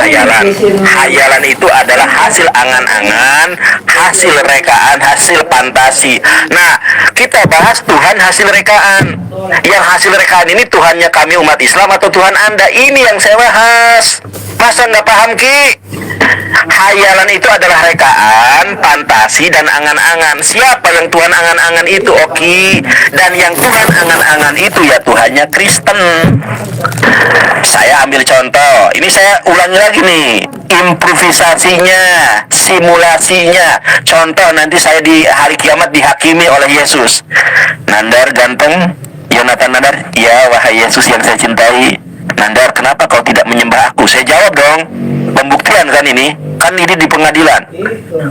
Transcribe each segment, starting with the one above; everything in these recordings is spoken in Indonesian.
hayalan. Hayalan itu adalah hasil angan-angan, hasil rekaan, hasil fantasi. Nah, kita bahas Tuhan hasil rekaan. Yang hasil rekaan ini Tuhannya kami umat Islam atau Tuhan Anda? Ini yang saya bahas. Masa nggak paham, Ki? Hayalan itu adalah rekaan, fantasi, dan angan-angan. Siapa yang Tuhan angan-angan itu? Oke. Dan yang Tuhan angan-angan itu ya Tuhannya Kristen. Saya ambil contoh. Ini saya ulangi lagi nih. Improvisasinya, simulasinya. Contoh, nanti saya di hari kiamat dihakimi oleh Yesus. Nandar ganteng, Yonatan Nandar. Ya, wahai Yesus yang saya cintai. Nandar, kenapa kau tidak menyembah aku? Saya jawab dong. Pembuktian kan ini? Kan ini di pengadilan.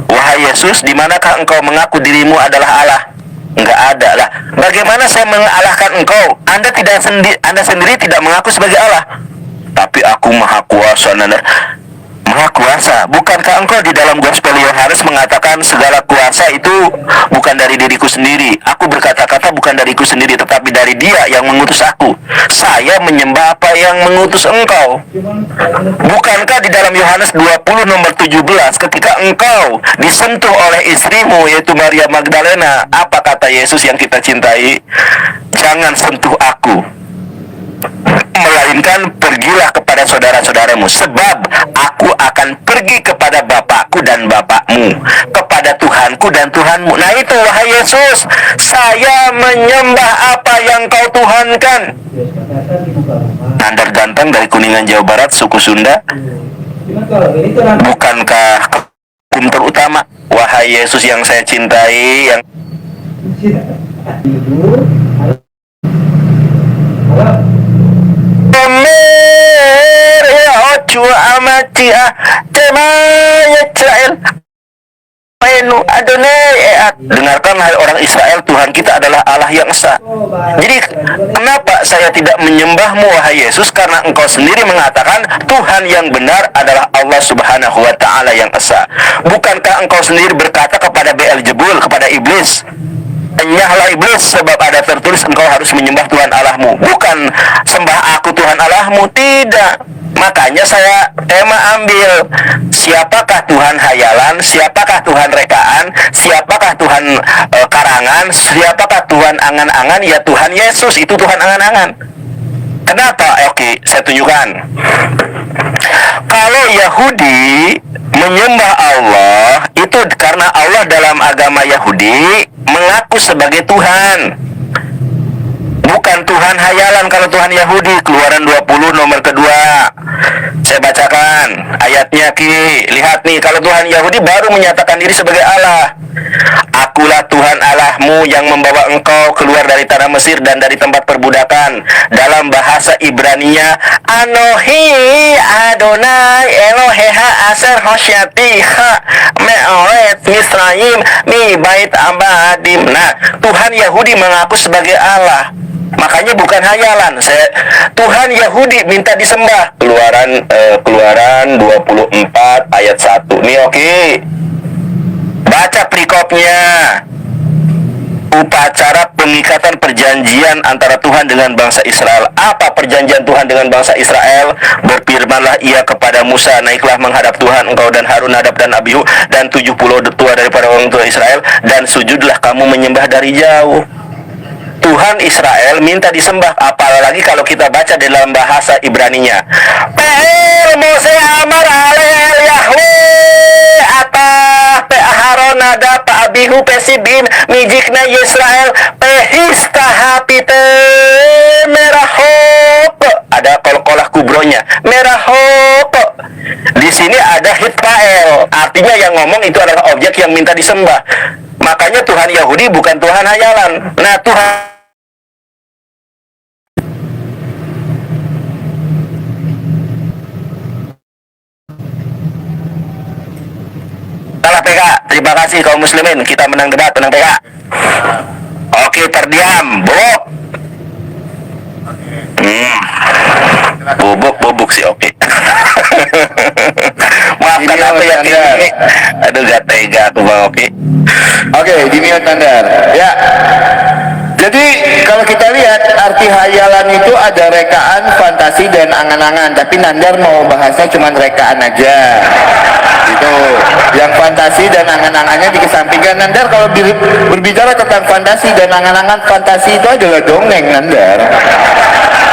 Wahai Yesus, di manakah engkau mengaku dirimu adalah Allah? Enggak ada lah. Bagaimana saya mengalahkan engkau? Anda sendiri tidak mengaku sebagai Allah. Tapi aku maha kuasa, Nandar. Maha kuasa. Bukankah engkau di dalam Gospel Yohanes mengatakan segala kuasa itu bukan dari diriku sendiri? Aku berkata-kata bukan dariku sendiri, tetapi dari Dia yang mengutus aku. Saya menyembah apa yang mengutus engkau. Bukankah di dalam Yohanes 20 nomor 17 ketika engkau disentuh oleh istrimu yaitu Maria Magdalena, apa kata Yesus yang kita cintai? Jangan sentuh aku, melainkan pergilah kepada saudara-saudaramu, sebab aku akan pergi kepada Bapakku dan Bapakmu, kepada Tuhanku dan Tuhanmu. Nah itu, wahai Yesus, saya menyembah apa yang kau tuhankan. Nandar ganteng dari Kuningan, Jawa Barat, suku Sunda. Bukankah hukum terutama? Wahai Yesus yang saya cintai, yang dengarkan hai orang Israel, Tuhan kita adalah Allah yang esa. Jadi kenapa saya tidak menyembahmu wahai Yesus? Karena engkau sendiri mengatakan Tuhan yang benar adalah Allah Subhanahu wa Ta'ala yang esa. Bukankah engkau sendiri berkata kepada Beelzebul, kepada iblis, enyahlah iblis, sebab ada tertulis engkau harus menyembah Tuhan Allahmu. Bukan sembah aku Tuhan Allahmu, tidak. Makanya saya ambil siapakah Tuhan hayalan, siapakah Tuhan rekaan, siapakah Tuhan karangan, siapakah Tuhan angan-angan? Ya Tuhan Yesus, itu Tuhan angan-angan. Kenapa? Oke, saya tunjukkan. Kalau Yahudi menyembah Allah, itu karena Allah dalam agama Yahudi mengaku sebagai Tuhan, bukan Tuhan hayalan. Kalau Tuhan Yahudi, Keluaran 20 nomor kedua, saya bacakan ayatnya, Ki. Lihat nih, kalau Tuhan Yahudi baru menyatakan diri sebagai Allah. Akulah Tuhan Allahmu yang membawa engkau keluar dari tanah Mesir dan dari tempat perbudakan. Dalam bahasa Ibrania, Anohi Adonai Eloheha Aser Hosyati Ha Me'oret Misraim Mi Bait Abadim. Nah, Tuhan Yahudi mengaku sebagai Allah. Makanya bukan hayalan. Tuhan Yahudi minta disembah. Keluaran 24 ayat 1. Nih oke. Baca perikopnya. Upacara pengikatan perjanjian antara Tuhan dengan bangsa Israel. Apa perjanjian Tuhan dengan bangsa Israel? Berfirmanlah ia kepada Musa, naiklah menghadap Tuhan engkau dan Harun, Nadab dan Abihu dan 70 tua daripada orang tua Israel, dan sujudlah kamu menyembah dari jauh. Tuhan Israel minta disembah, apalagi kalau kita baca dalam bahasa Ibraninya. Pe'el Mose amar alel Yahweh atah pe'aharon nada pa'abihu pesibin mijikna Yisrael pehista hapite merahop. Ada kol-kolah kubronya, merahop. Di sini ada Hitpael, artinya yang ngomong itu adalah objek yang minta disembah. Makanya Tuhan Yahudi bukan Tuhan hayalan. Nah, Tuhan salah PK. Terima kasih kaum muslimin, kita menang debat, menang PK. Oke, terdiam, Bubuk. Bubuk sih oke. Maafkan apa ya ini. Aduh, gak tega aku Bang Oke. Oke, di mute Nandar. Ya. Jadi kalau kita lihat arti hayalan itu ada rekaan, fantasi, dan angan-angan. Tapi Nandar mau bahasnya cuma rekaan aja. Itu yang fantasi dan angan-angannya dikesampingkan. Nandar kalau berbicara tentang fantasi dan angan-angan, fantasi itu adalah dongeng, Nandar.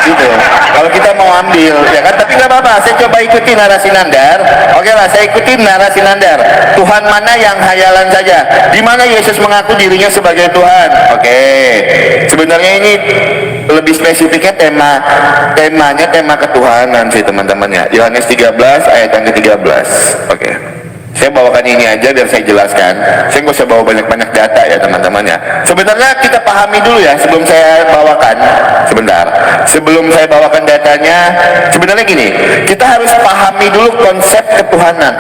Gitu. Kalau kita mau ambil, ya kan? Tapi nggak apa-apa. Saya coba ikuti narasi Nandar. Oke lah, saya ikuti narasi Nandar. Tuhan mana yang hayalan saja? Di mana Yesus mengaku dirinya sebagai Tuhan? Oke. Sebenarnya ini lebih spesifiknya temanya tema ketuhanan sih teman-teman ya. Yohanes 13 ayat yang ke-13. Oke. Saya bawakan ini aja biar saya jelaskan. Saya nggak usah bawa banyak-banyak data ya teman-teman ya. Sebenarnya kita pahami dulu ya sebelum saya bawakan. Sebentar. Sebelum saya bawakan datanya, sebenarnya gini, kita harus pahami dulu konsep ketuhanan.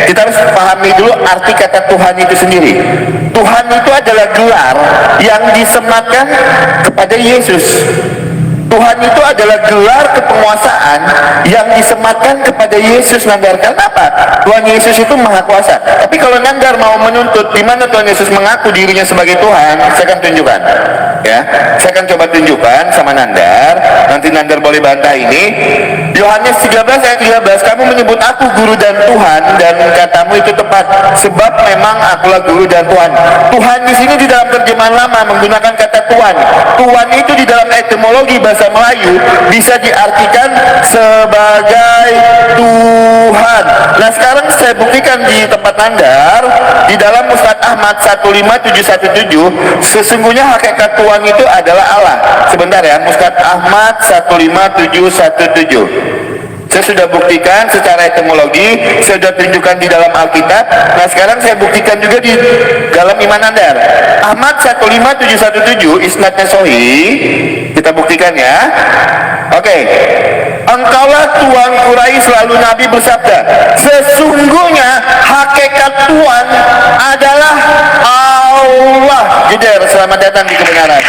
Kita harus pahami dulu arti kata Tuhan itu sendiri. Tuhan itu adalah gelar yang disematkan kepada Yesus. Tuhan itu adalah gelar kepenguasaan yang disematkan kepada Yesus, Nandar. Kenapa? Tuhan Yesus itu maha kuasa. Tapi kalau Nandar mau menuntut di mana Tuhan Yesus mengaku dirinya sebagai Tuhan, saya akan tunjukkan. Ya, saya akan coba tunjukkan sama Nandar. Nanti Nandar boleh bantah ini. Yohanes 13 ayat 13, kamu menyebut aku guru dan Tuhan, dan katamu itu tepat. Sebab memang akulah guru dan Tuhan. Tuhan di sini di dalam terjemahan lama menggunakan kata Tuhan. Tuhan itu di dalam etimologi bahasa Melayu bisa diartikan sebagai Tuhan. Nah sekarang saya buktikan di tempat Nandar di dalam Musnad Ahmad 15717, sesungguhnya hakikat Tuhan itu adalah Allah. Sebentar ya, Musnad Ahmad 15717. Saya sudah buktikan secara etimologi, saya sudah tunjukkan di dalam Alkitab. Nah sekarang saya buktikan juga di dalam Iman Nandar. Ahmad 15717 isnadnya sahih. Kita buktikan ya. Oke. Engkaulah Tuhan Quraisy, lalu Nabi bersabda, sesungguhnya hakikat Tuhan adalah Allah. Jeder, selamat datang di kebenaran.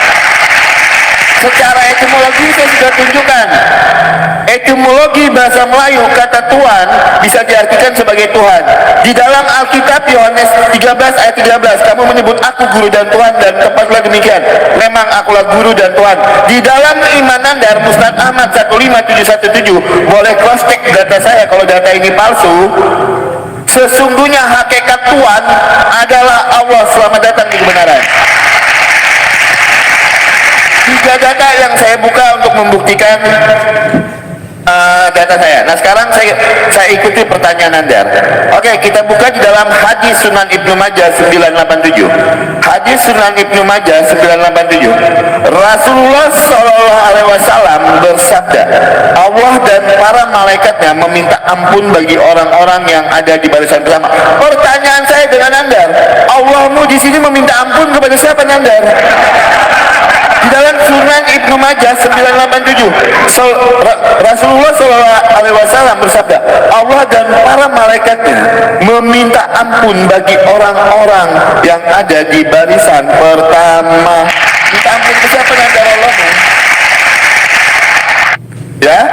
Secara etimologi saya sudah tunjukkan. Etimologi bahasa Melayu kata Tuhan bisa diartikan sebagai Tuhan. Di dalam Alkitab Yohanes 13 ayat 13, kamu menyebut aku guru dan Tuhan, dan tepatlah demikian. Memang akulah guru dan Tuhan. Di dalam Iman Nandar Musnad Ahmad 15717, boleh cross check data saya kalau data ini palsu. Sesungguhnya hakikat Tuhan adalah Allah. Selamat datang di kebenaran. 3 data yang saya buka untuk membuktikan data saya. Nah sekarang saya ikuti pertanyaan Nandar. Oke, kita buka di dalam hadis Sunan Ibnu Majah 987. Hadis Sunan Ibnu Majah 987. Rasulullah Shallallahu Alaihi Wasallam bersabda, Allah dan para malaikatnya meminta ampun bagi orang-orang yang ada di barisan pertama. Pertanyaan saya dengan Nandar, Allahmu di sini meminta ampun kepada siapa, Nandar? Di dalam Sunan Ibnu Majah 987, Rasulullah SAW bersabda, Allah dan para malaikatnya meminta ampun bagi orang-orang yang ada di barisan pertama. Minta ampun ke siapa, Nandar? Allahmu? Ya?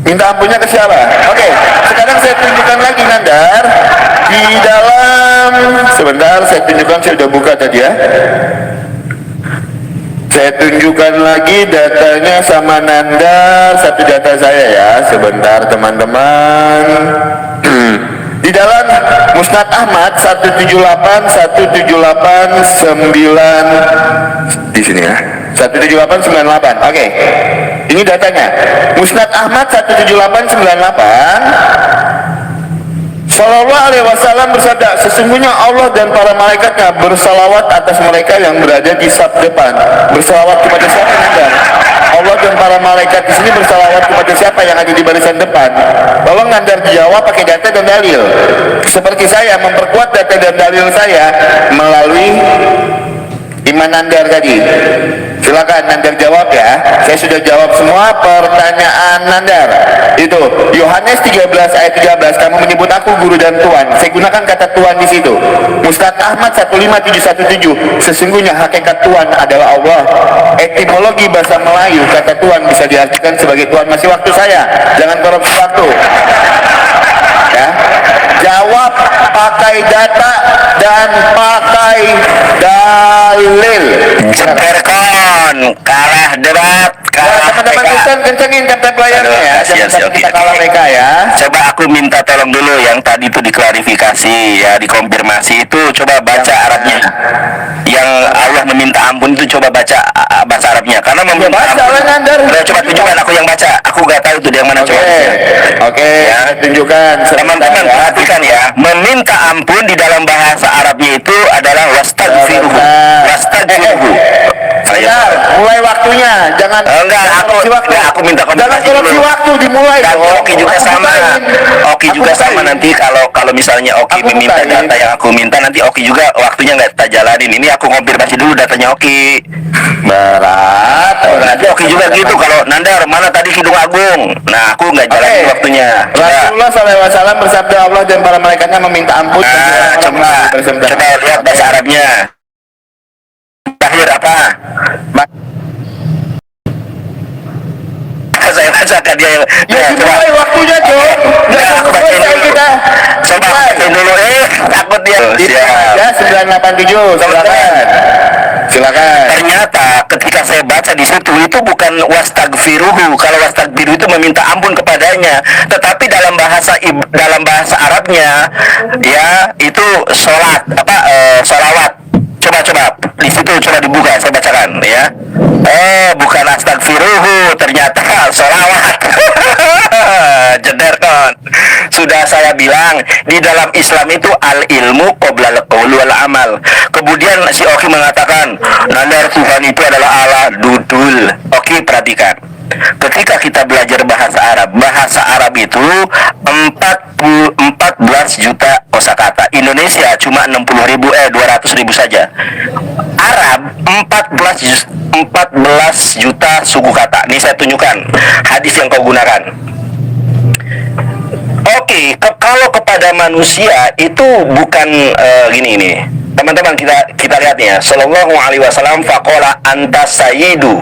Minta ampunnya ke siapa? Oke, sekarang saya tunjukkan lagi Nandar. Di dalam, sebentar saya tunjukkan, saya sudah buka tadi ya. Saya tunjukkan lagi datanya sama Nandar, satu data saya ya, sebentar teman-teman. Di dalam Musnad Ahmad 178 di sini ya, 17898. Oke, ini datanya. Musnad Ahmad 17898. Sallallahu Alaihi Wasallam bersabda, sesungguhnya Allah dan para malaikatnya bersalawat atas mereka yang berada di saf depan. Bersalawat kepada siapa, Nandar? Allah dan para malaikat di sini bersalawat kepada siapa yang ada di barisan depan? Tolong Nandar dijawab pakai data dan dalil. Seperti saya memperkuat data dan dalil saya melalui Iman Nandar tadi. Silakan Nandar jawab ya. Saya sudah jawab semua pertanyaan Nandar. Itu Yohanes 13 ayat 13, kamu menyebut aku guru dan Tuhan. Saya gunakan kata Tuhan di situ. Musnad Ahmad 15717, sesungguhnya hakikat Tuhan adalah Allah. Etimologi bahasa Melayu kata Tuhan bisa diartikan sebagai Tuhan. Masih waktu saya, jangan korupsi waktu. Ya, jawab pakai data dan pakai dalil. Jederkon, kalah debat, kalah Teman-teman PK. Kristen kencengin tap-tap layarnya ya. Aduh, Jangan sampai oke, kita kalah oke. mereka ya. Coba aku minta tolong dulu yang tadi itu diklarifikasi ya, dikonfirmasi itu coba baca Arabnya. Yang Allah meminta ampun itu coba baca bahasa Arabnya. Karena meminta baca ampun. lah, Nandar. Udah, coba tunjukkan aku yang baca. Aku nggak tahu itu yang mana coba. Oke, Ya. tunjukkan. Teman-teman Sebentar ya. perhatikan ya, meminta ampun di dalam bahasa Arabnya itu adalah wastagfiruhu. Wastagfiruhu. Benar, mulai waktunya. Jangan Enggak, aku minta Jangan konfirmasi korupsi dulu. waktu, dimulai Dan dong. Oki juga Aku sama. bukain. Oki Aku juga sama bukain. nanti kalau misalnya Oki Aku meminta bukain. data yang aku minta, nanti Oki juga waktunya nggak kita jalanin. Ini aku konfirmasi dulu datanya Oki. Berat. Nanti Oki juga gitu. Kalau Nandar mana tadi Kidung Agung? Nah, aku nggak jalanin waktunya. Coba. Rasulullah SAW bersabda, Allah dan para malaikatnya meminta ampun bagi Nah, orang-orang coba lihat bahasa Arabnya. Terakhir apa? Saya bacakan dia. Ya, dimulai waktunya, Jo. Nah, aku bacain dulu. kita. Coba bacain dulu. Takut dia. Siap. Ya, 987. Silakan. Silakan. Ternyata ketika saya baca di situ itu bukan wastagfiruhu. Kalau wastagfiruhu itu meminta ampun kepadanya, tetapi dalam bahasa Arabnya ya itu sholat sholawat. Coba di situ coba dibuka, saya bacakan ya. Bukan astagfiruhu, ternyata sholawat. Jeder kan. Sudah saya bilang di dalam Islam itu al ilmu qoblal qaul wal amal. Kemudian si Oki mengatakan, Nandar, Tuhan itu adalah Allah dudul. Oki, perhatikan. Ketika kita belajar bahasa Arab itu 14 juta kosakata. Indonesia cuma 200.000 saja. Arab 14 juta suku kata. Ini saya tunjukkan hadis yang kau gunakan. Oke, kalau kepada manusia itu bukan gini ini. Teman-teman kita lihat ya. Sallallahu alaihi wasallam faqala anta sayyidu.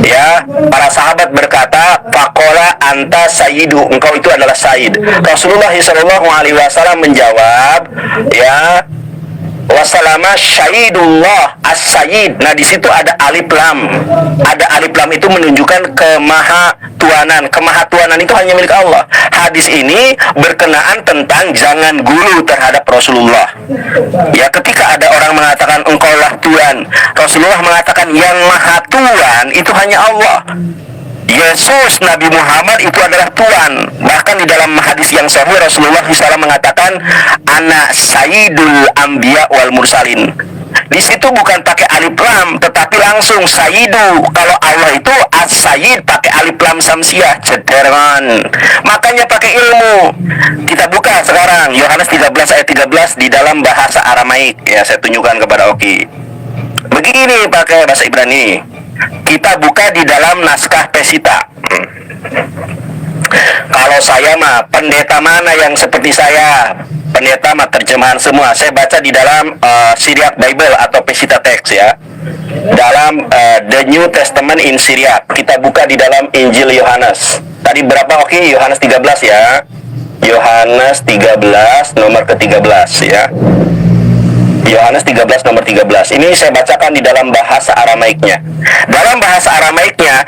Ya, para sahabat berkata faqala anta sayyidu, engkau itu adalah sayyid. Rasulullah sallallahu alaihi wasallam menjawab, ya, wasalama syahidullah as-sayyid. Nah, di situ ada alif lam. Ada alif lam itu menunjukkan kemahatuanan. Kemahatuanan itu hanya milik Allah. Hadis ini berkenaan tentang jangan gulu terhadap Rasulullah. Ya, ketika ada orang mengatakan engkaulah Tuhan, Rasulullah mengatakan yang maha Tuhan itu hanya Allah. Yesus Nabi Muhammad itu adalah Tuhan. Bahkan di dalam hadis yang sahih Rasulullah SAW mengatakan ana sayyidul anbiya wal mursalin. Di situ bukan pakai alif lam, tetapi langsung sayyidu. Kalau Allah itu as-sayyid pakai alif lam samsiah, cederan. Makanya pakai ilmu. Kita buka sekarang Yohanes 13 ayat 13 di dalam bahasa Aramaik. Ya, saya tunjukkan kepada Oki. Begini pakai bahasa Ibrani. Kita buka di dalam naskah Pesita. Kalau saya mah pendeta mana yang seperti saya? Pendeta mah terjemahan semua. Saya baca di dalam Syriac Bible atau Pesita Text ya. Dalam The New Testament in Syriac. Kita buka di dalam Injil Yohanes. Tadi berapa? Oke, Yohanes 13 ya. Yohanes 13 nomor ke-13 ya. Yohanes 13 nomor 13. Ini saya bacakan di dalam bahasa Aramaiknya. Dalam bahasa Aramaiknya,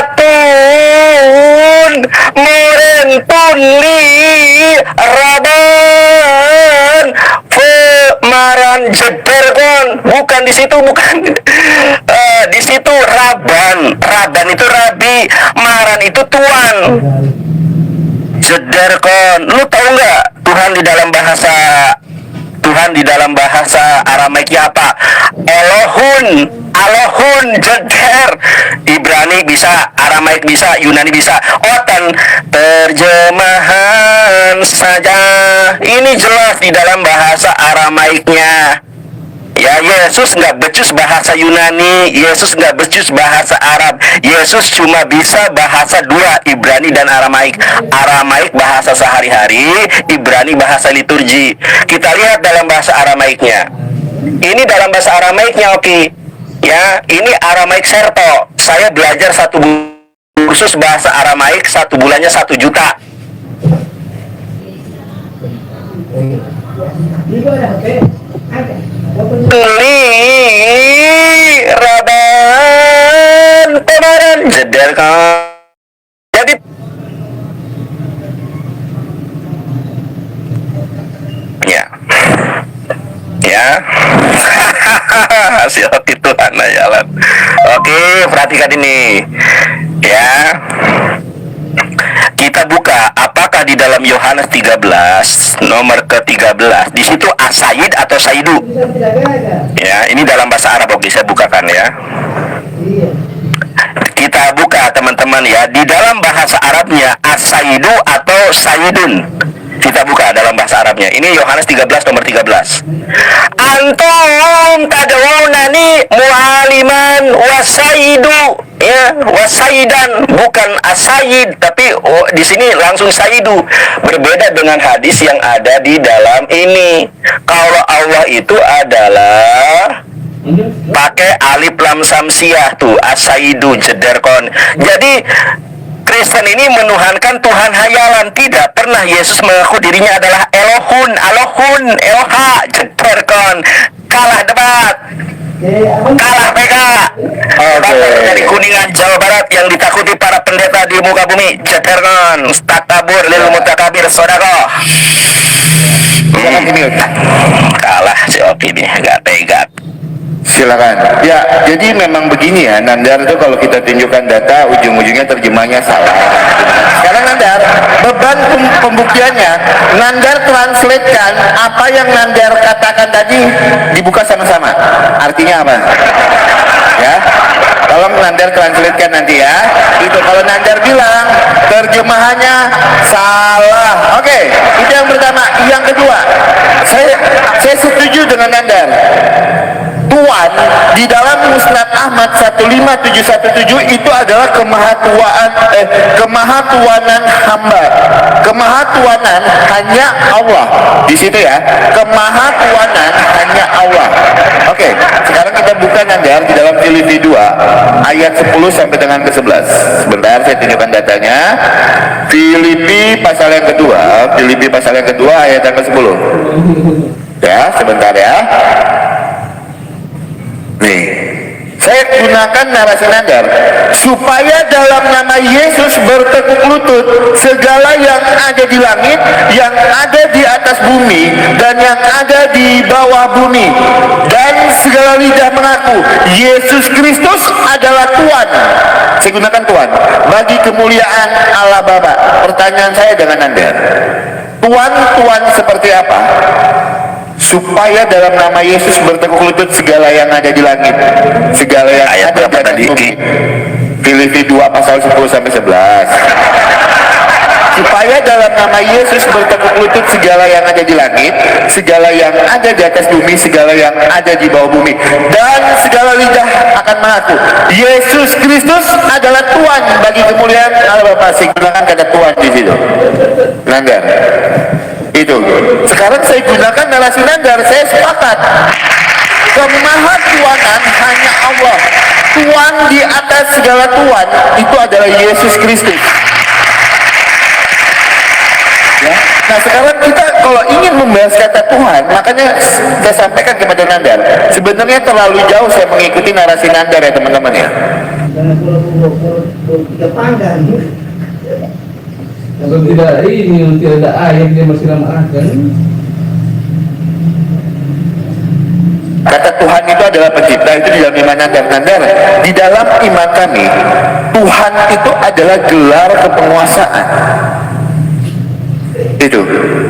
atun merentun li raban maran jedergon. Bukan di situ, bukan. Di situ raban. Raban itu rabi, maran itu tuan. Jedergon. Lu tahu nggak Tuhan di dalam bahasa Aramaiknya apa? Elohun, jeder. Ibrani bisa, Aramaik bisa, Yunani bisa. Otan terjemahan saja. Ini jelas di dalam bahasa Aramaiknya. Ya, Yesus nggak becus bahasa Yunani, Yesus nggak becus bahasa Arab. Yesus cuma bisa bahasa dua, Ibrani dan Aramaik. Aramaik bahasa sehari-hari, Ibrani bahasa liturgi. Kita lihat dalam bahasa Aramaiknya. Ini dalam bahasa Aramaiknya, oke. Ya, ini Aramaik Serto. Saya belajar satu kursus bahasa Aramaik, 1 bulannya 1 juta. Li Raban Pemaran jeder kan. Jadi ya hasil itu anayalan. Oke, perhatikan ini ya. Kita buka apakah di dalam Yohanes 13 nomor ke-13 di situ asayid atau saidu. Ya, ini dalam bahasa Arab. Oke, saya bukakan ya. Kita buka teman-teman ya, di dalam bahasa Arabnya asaidu atau saidun. Kita buka dalam bahasa Arabnya. Ini Yohanes 13 nomor 13. Antum tad'unani mu'aliman wasaidu, ya, wasaidan, bukan asayid, tapi di sini langsung saidu. Berbeda dengan hadis yang ada di dalam ini. Kalau Allah itu adalah pakai alif lam samsiah tuh, asaidu jederkon. Jadi Kristen ini menuhankan Tuhan hayalan. Tidak pernah Yesus mengaku dirinya adalah Elohun, Alohun, Eloha, jederkon. Kalah debat, kalah PK. Dari Kuningan, Jawa Barat yang ditakuti para pendeta di muka bumi, jederkon. Takabur lil mutakabir sodako. Kalah si Oki nih, gak tega. Silakan. Ya, jadi memang begini ya, Nandar itu kalau kita tunjukkan data, ujung-ujungnya terjemahnya salah. Sekarang Nandar, beban pembuktiannya, Nandar translatekan apa yang Nandar katakan tadi, dibuka sama-sama. Artinya apa? Ya, tolong Nandar translatekan nanti ya. Itu kalau Nandar bilang terjemahannya salah. Oke, itu yang pertama. Yang kedua, saya setuju dengan Nandar. Tuhan di dalam Musnad Ahmad 15717 itu adalah kemahatuanan hamba. Kemahatuanan hanya Allah. Di situ ya, kemahatuanan hanya Allah. Oke, sekarang kita buka Nandar di dalam Filipi 2 ayat 10 sampai dengan ke-11. Sebentar saya tunjukkan datanya. Filipi pasal yang kedua ayat yang ke-10. Ya, sebentar ya. Nih, saya gunakan narasi Nandar supaya dalam nama Yesus bertekuk lutut segala yang ada di langit, yang ada di atas bumi, dan yang ada di bawah bumi, dan segala lidah mengaku Yesus Kristus adalah Tuhan. Saya gunakan Tuhan bagi kemuliaan Allah Bapa. Pertanyaan saya dengan Nandar, Tuhan seperti apa? Supaya dalam nama Yesus bertekuk lutut segala yang ada di langit, segala yang ayat ada di atas bumi. Filipi 2 pasal 10 sampai 11. Supaya dalam nama Yesus bertekuk lutut segala yang ada di langit, segala yang ada di atas bumi, segala yang ada di bawah bumi, dan segala lidah akan mengaku Yesus Kristus adalah Tuhan bagi kemuliaan Allah Bapa. Saya gunakan kata Tuhan di situ. Nandar. Itu. Sekarang saya gunakan narasi Nandar. Saya sepakat. Kemahatuanan hanya Allah. Tuhan di atas segala Tuhan itu adalah Yesus Kristus. Ya. Nah sekarang kita kalau ingin membahas kata Tuhan, makanya saya sampaikan kepada Nandar. Sebenarnya terlalu jauh saya mengikuti narasi Nandar ya teman-teman ya. Kalau tidak ini tidak ada air dia masih lama akan. Kata Tuhan itu adalah pencipta, itu di dalam iman Nandar. Di dalam iman kami, Tuhan itu adalah gelar kepenguasaan. Itu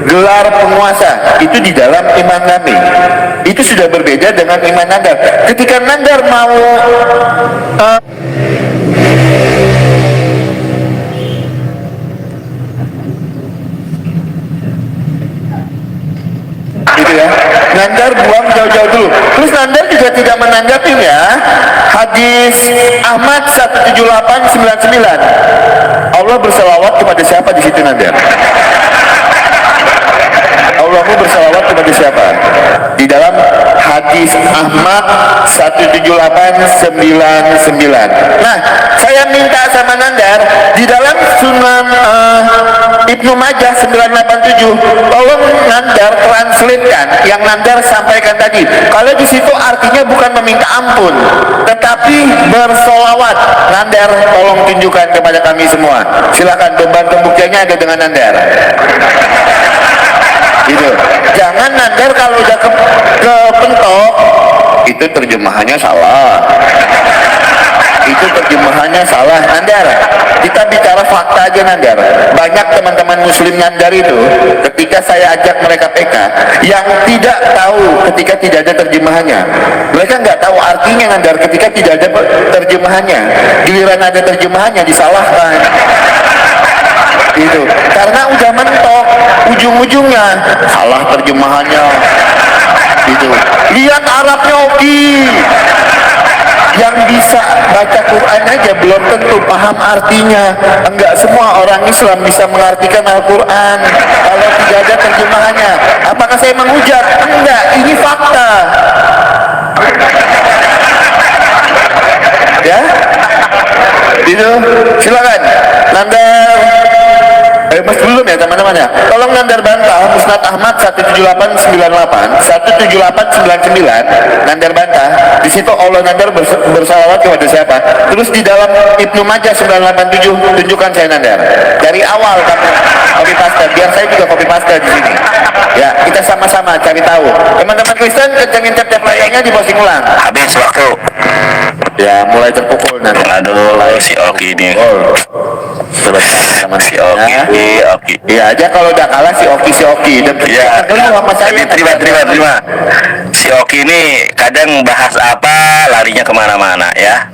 gelar penguasa itu di dalam iman kami. Itu sudah berbeda dengan iman Nandar. Ketika Nandar mau gitu ya, Nandar buang jauh-jauh dulu. Terus Nandar juga tidak menanggapinya hadis Ahmad 17899. Allah berselawat kepada siapa di situ Nandar? Allahmu berselawat kepada siapa? Di dalam hadis Ahmad 17899. Nah, saya minta sama Nandar di dalam Sunan Ibnu Majah 987, tolong Nandar translate menyulitkan yang Nandar sampaikan tadi. Kalau di situ artinya bukan meminta ampun, tetapi bersolawat. Nandar, tolong tunjukkan kepada kami semua. Silakan, beban pembuktiannya ada dengan Nandar. Gitu. Jangan Nandar kalau udah ke pentok, itu terjemahannya salah. Itu terjemahannya salah. Nandar, kita bicara fakta aja Nandar. Banyak teman-teman muslim Nandar itu ketika saya ajak mereka PK yang tidak tahu ketika tidak ada terjemahannya. Mereka nggak tahu artinya Nandar ketika tidak ada terjemahannya. Giliran ada terjemahannya disalahkan. Itu karena udah mentok, ujung-ujungnya salah terjemahannya. Gitu. Lihat Arabnya Oki. Yang bisa baca Quran aja belum tentu paham artinya. Enggak semua orang Islam bisa mengartikan Al-Quran kalau tidak ada terjemahannya. Apakah saya menghujat? Enggak, ini fakta. Ya, itu silakan Nandar. Mas belum ya teman-teman ya. Tolong Nandar bantah Musnad Ahmad 17898 17899 Nandar bantah. Di situ Allah Nandar bersalawat kepada siapa? Terus di dalam Ibnu Majah 987 tunjukkan saya Nandar. Dari awal kamu copy paste, biar saya juga copy paste di sini. Ya, kita sama-sama cari tahu. Teman-teman Kristen kencengin tiap layarnya di posting ulang. Habis waktu. Ya, mulai terpukul nanti. Aduh, si Oki ini. Sama Si Oki. Iya aja kalau udah kalah si Oki. Dan Ya, sama saya. terima. Si Oki ini kadang bahas apa larinya kemana-mana ya.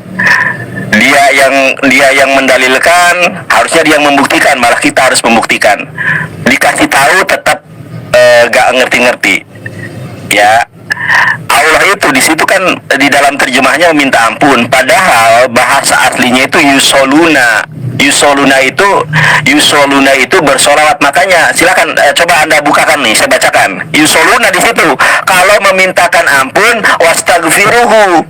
Dia yang mendalilkan, harusnya dia yang membuktikan, malah kita harus membuktikan. Dikasih tahu tetap gak ngerti-ngerti. Ya. Allah itu di situ kan di dalam terjemahnya meminta ampun, padahal bahasa aslinya itu yusoluna itu bersolawat. Makanya silakan coba Anda bukakan nih, saya bacakan. Yusoluna di situ kalau memintakan ampun, wastagfiruhu.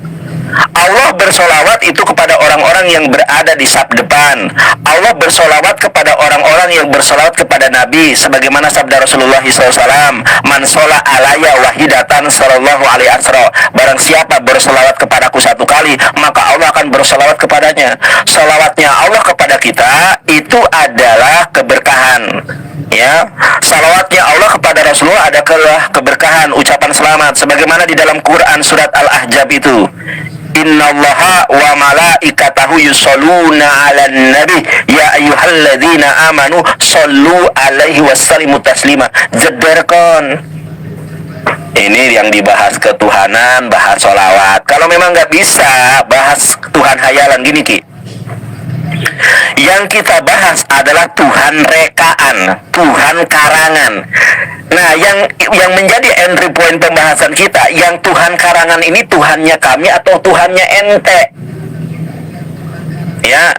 Allah bersolawat itu kepada orang-orang yang berada di saf depan. Allah bersolawat kepada orang-orang yang bersolawat kepada Nabi, sebagaimana sabda Rasulullah SAW, man shola alaya wahidatan sallallahu alaihi asra. Barang siapa bersolawat kepadaku satu kali, maka Allah akan bersolawat kepadanya. Solawatnya Allah kepada kita itu adalah keberkahan. Ya, salawatnya Allah kepada Rasulullah adalah keberkahan, ucapan selamat, sebagaimana di dalam Quran surat Al-Ahzab itu, innallaha wa malaikatahu yusholluna 'alan nabi ya ayyuhalladzina amanu shollu 'alaihi wasallimu taslima. Jederkon. Ini yang dibahas ketuhanan, bahas sholawat. Kalau memang nggak bisa bahas Tuhan hayalan gini Ki, yang kita bahas adalah Tuhan rekaan, Tuhan karangan. Nah, yang menjadi entry point pembahasan kita, yang Tuhan karangan ini Tuhannya kami atau Tuhannya ente? Ya,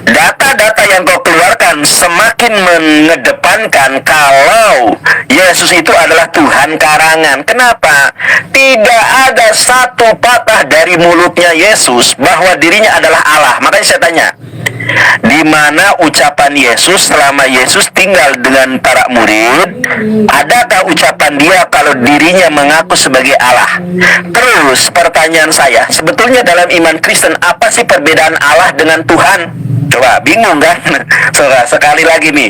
data-data yang kau keluarkan semakin mengedepankan kalau Yesus itu adalah Tuhan karangan. Kenapa? Tidak ada satu patah dari mulutnya Yesus bahwa dirinya adalah Allah. Makanya saya tanya, di mana ucapan Yesus selama Yesus tinggal dengan para murid? Adakah ucapan dia kalau dirinya mengaku sebagai Allah? Terus pertanyaan saya, sebetulnya dalam iman Kristen apa sih perbedaan Allah dengan Tuhan? Coba, bingung kan? Coba sekali lagi nih,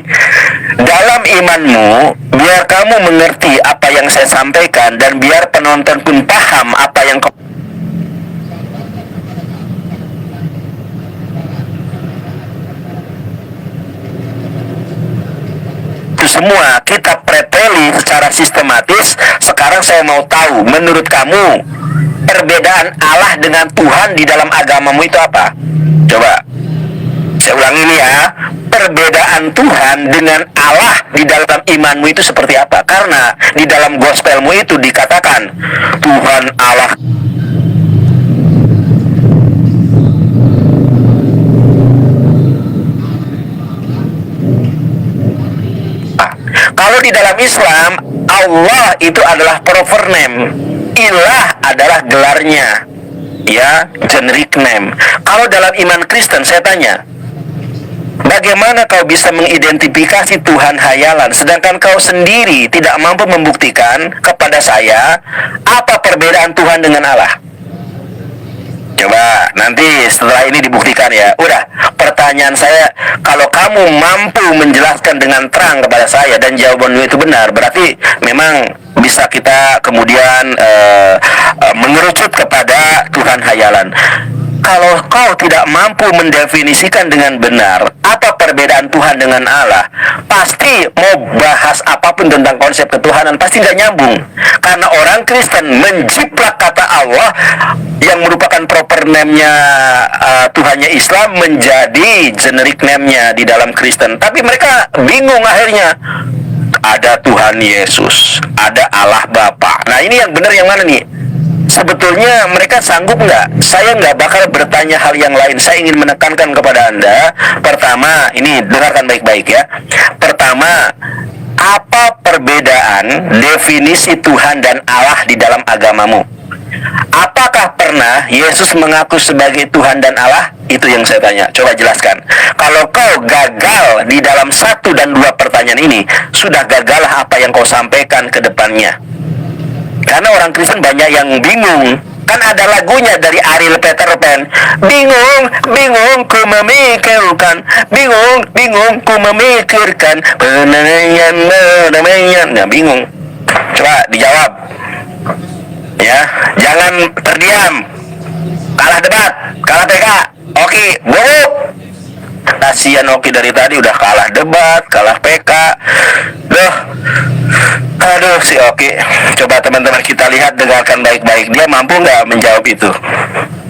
dalam imanmu, biar kamu mengerti apa yang saya sampaikan dan biar penonton pun paham apa yang itu semua kita preteli secara sistematis. Sekarang saya mau tahu, menurut kamu perbedaan Allah dengan Tuhan di dalam agamamu itu apa? Coba saya ulang ini ya, perbedaan Tuhan dengan Allah di dalam imanmu itu seperti apa? Karena di dalam gospelmu itu dikatakan Tuhan Allah. Kalau di dalam Islam, Allah itu adalah proper name, ilah adalah gelarnya, ya, generic name. Kalau dalam iman Kristen, saya tanya, Bagaimana kau bisa mengidentifikasi Tuhan hayalan sedangkan kau sendiri tidak mampu membuktikan kepada saya apa perbedaan Tuhan dengan Allah? Coba nanti setelah ini dibuktikan ya. Udah, pertanyaan saya, kalau kamu mampu menjelaskan dengan terang kepada saya dan jawabanmu itu benar, berarti memang bisa kita kemudian mengerucut kepada Tuhan hayalan. Kalau kau tidak mampu mendefinisikan dengan benar apa perbedaan Tuhan dengan Allah, pasti mau bahas apapun tentang konsep ketuhanan pasti nggak nyambung. Karena orang Kristen menjiplak kata Allah yang merupakan proper name-nya Tuhannya Islam menjadi generic name-nya di dalam Kristen. Tapi mereka bingung akhirnya. Ada Tuhan Yesus, ada Allah Bapa. Nah ini yang benar yang mana nih? Sebetulnya mereka sanggup nggak? Saya nggak bakal bertanya hal yang lain. Saya ingin menekankan kepada Anda. Pertama, ini dengarkan baik-baik ya. Pertama, apa perbedaan definisi Tuhan dan Allah di dalam agamamu? Apakah pernah Yesus mengaku sebagai Tuhan dan Allah? Itu yang saya tanya. Coba jelaskan. Kalau kau gagal di dalam 1 dan 2 pertanyaan ini, sudah gagallah apa yang kau sampaikan ke depannya. Karena orang Kristen banyak yang bingung. Kan ada lagunya dari Ariel Peter Pan. Bingung, bingung ku memikirkan. Bingung, bingung ku memikirkan. Penamaian. Nah, bingung. Coba dijawab. Ya, jangan terdiam. Kalah debat, kalah PK. Oke, Bubuk. Kasihan Oki dari tadi udah kalah debat, kalah PK. Duh. Aduh si Oki. Coba teman-teman kita lihat, dengarkan baik-baik. Dia mampu nggak menjawab itu?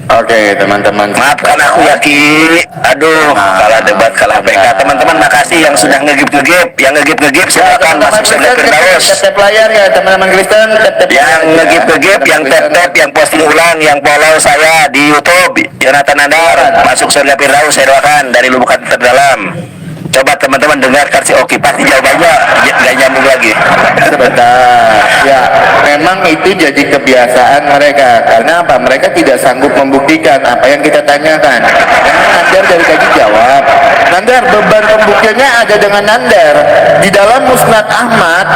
Oke, teman-teman. Maafkan aku ya Ki. Aduh, kalah debat, kalah PK. Teman-teman makasih yang sudah ngegip-ngegip. Yang ngegip-ngegip silakan masuk sebelah Firdaus. Tap layar ya teman-teman Kristen. Yang ngegip-ngegip, yang tap-tap, yang posting ulang, yang follow saya di YouTube Yonatan Andar, masuk surga Firdaus, saya doakan dari lubuk hati terdalam. Coba teman-teman dengarkan si Oki, pasti jawabannya nggak nyambung lagi. Sebentar. Ya, memang itu jadi kebiasaan mereka. Karena apa? Mereka tidak sanggup membuktikan apa yang kita tanyakan. Karena Nandar dari tadi jawab. Nandar, beban pembuktiannya ada dengan Nandar. Di dalam Musnad Ahmad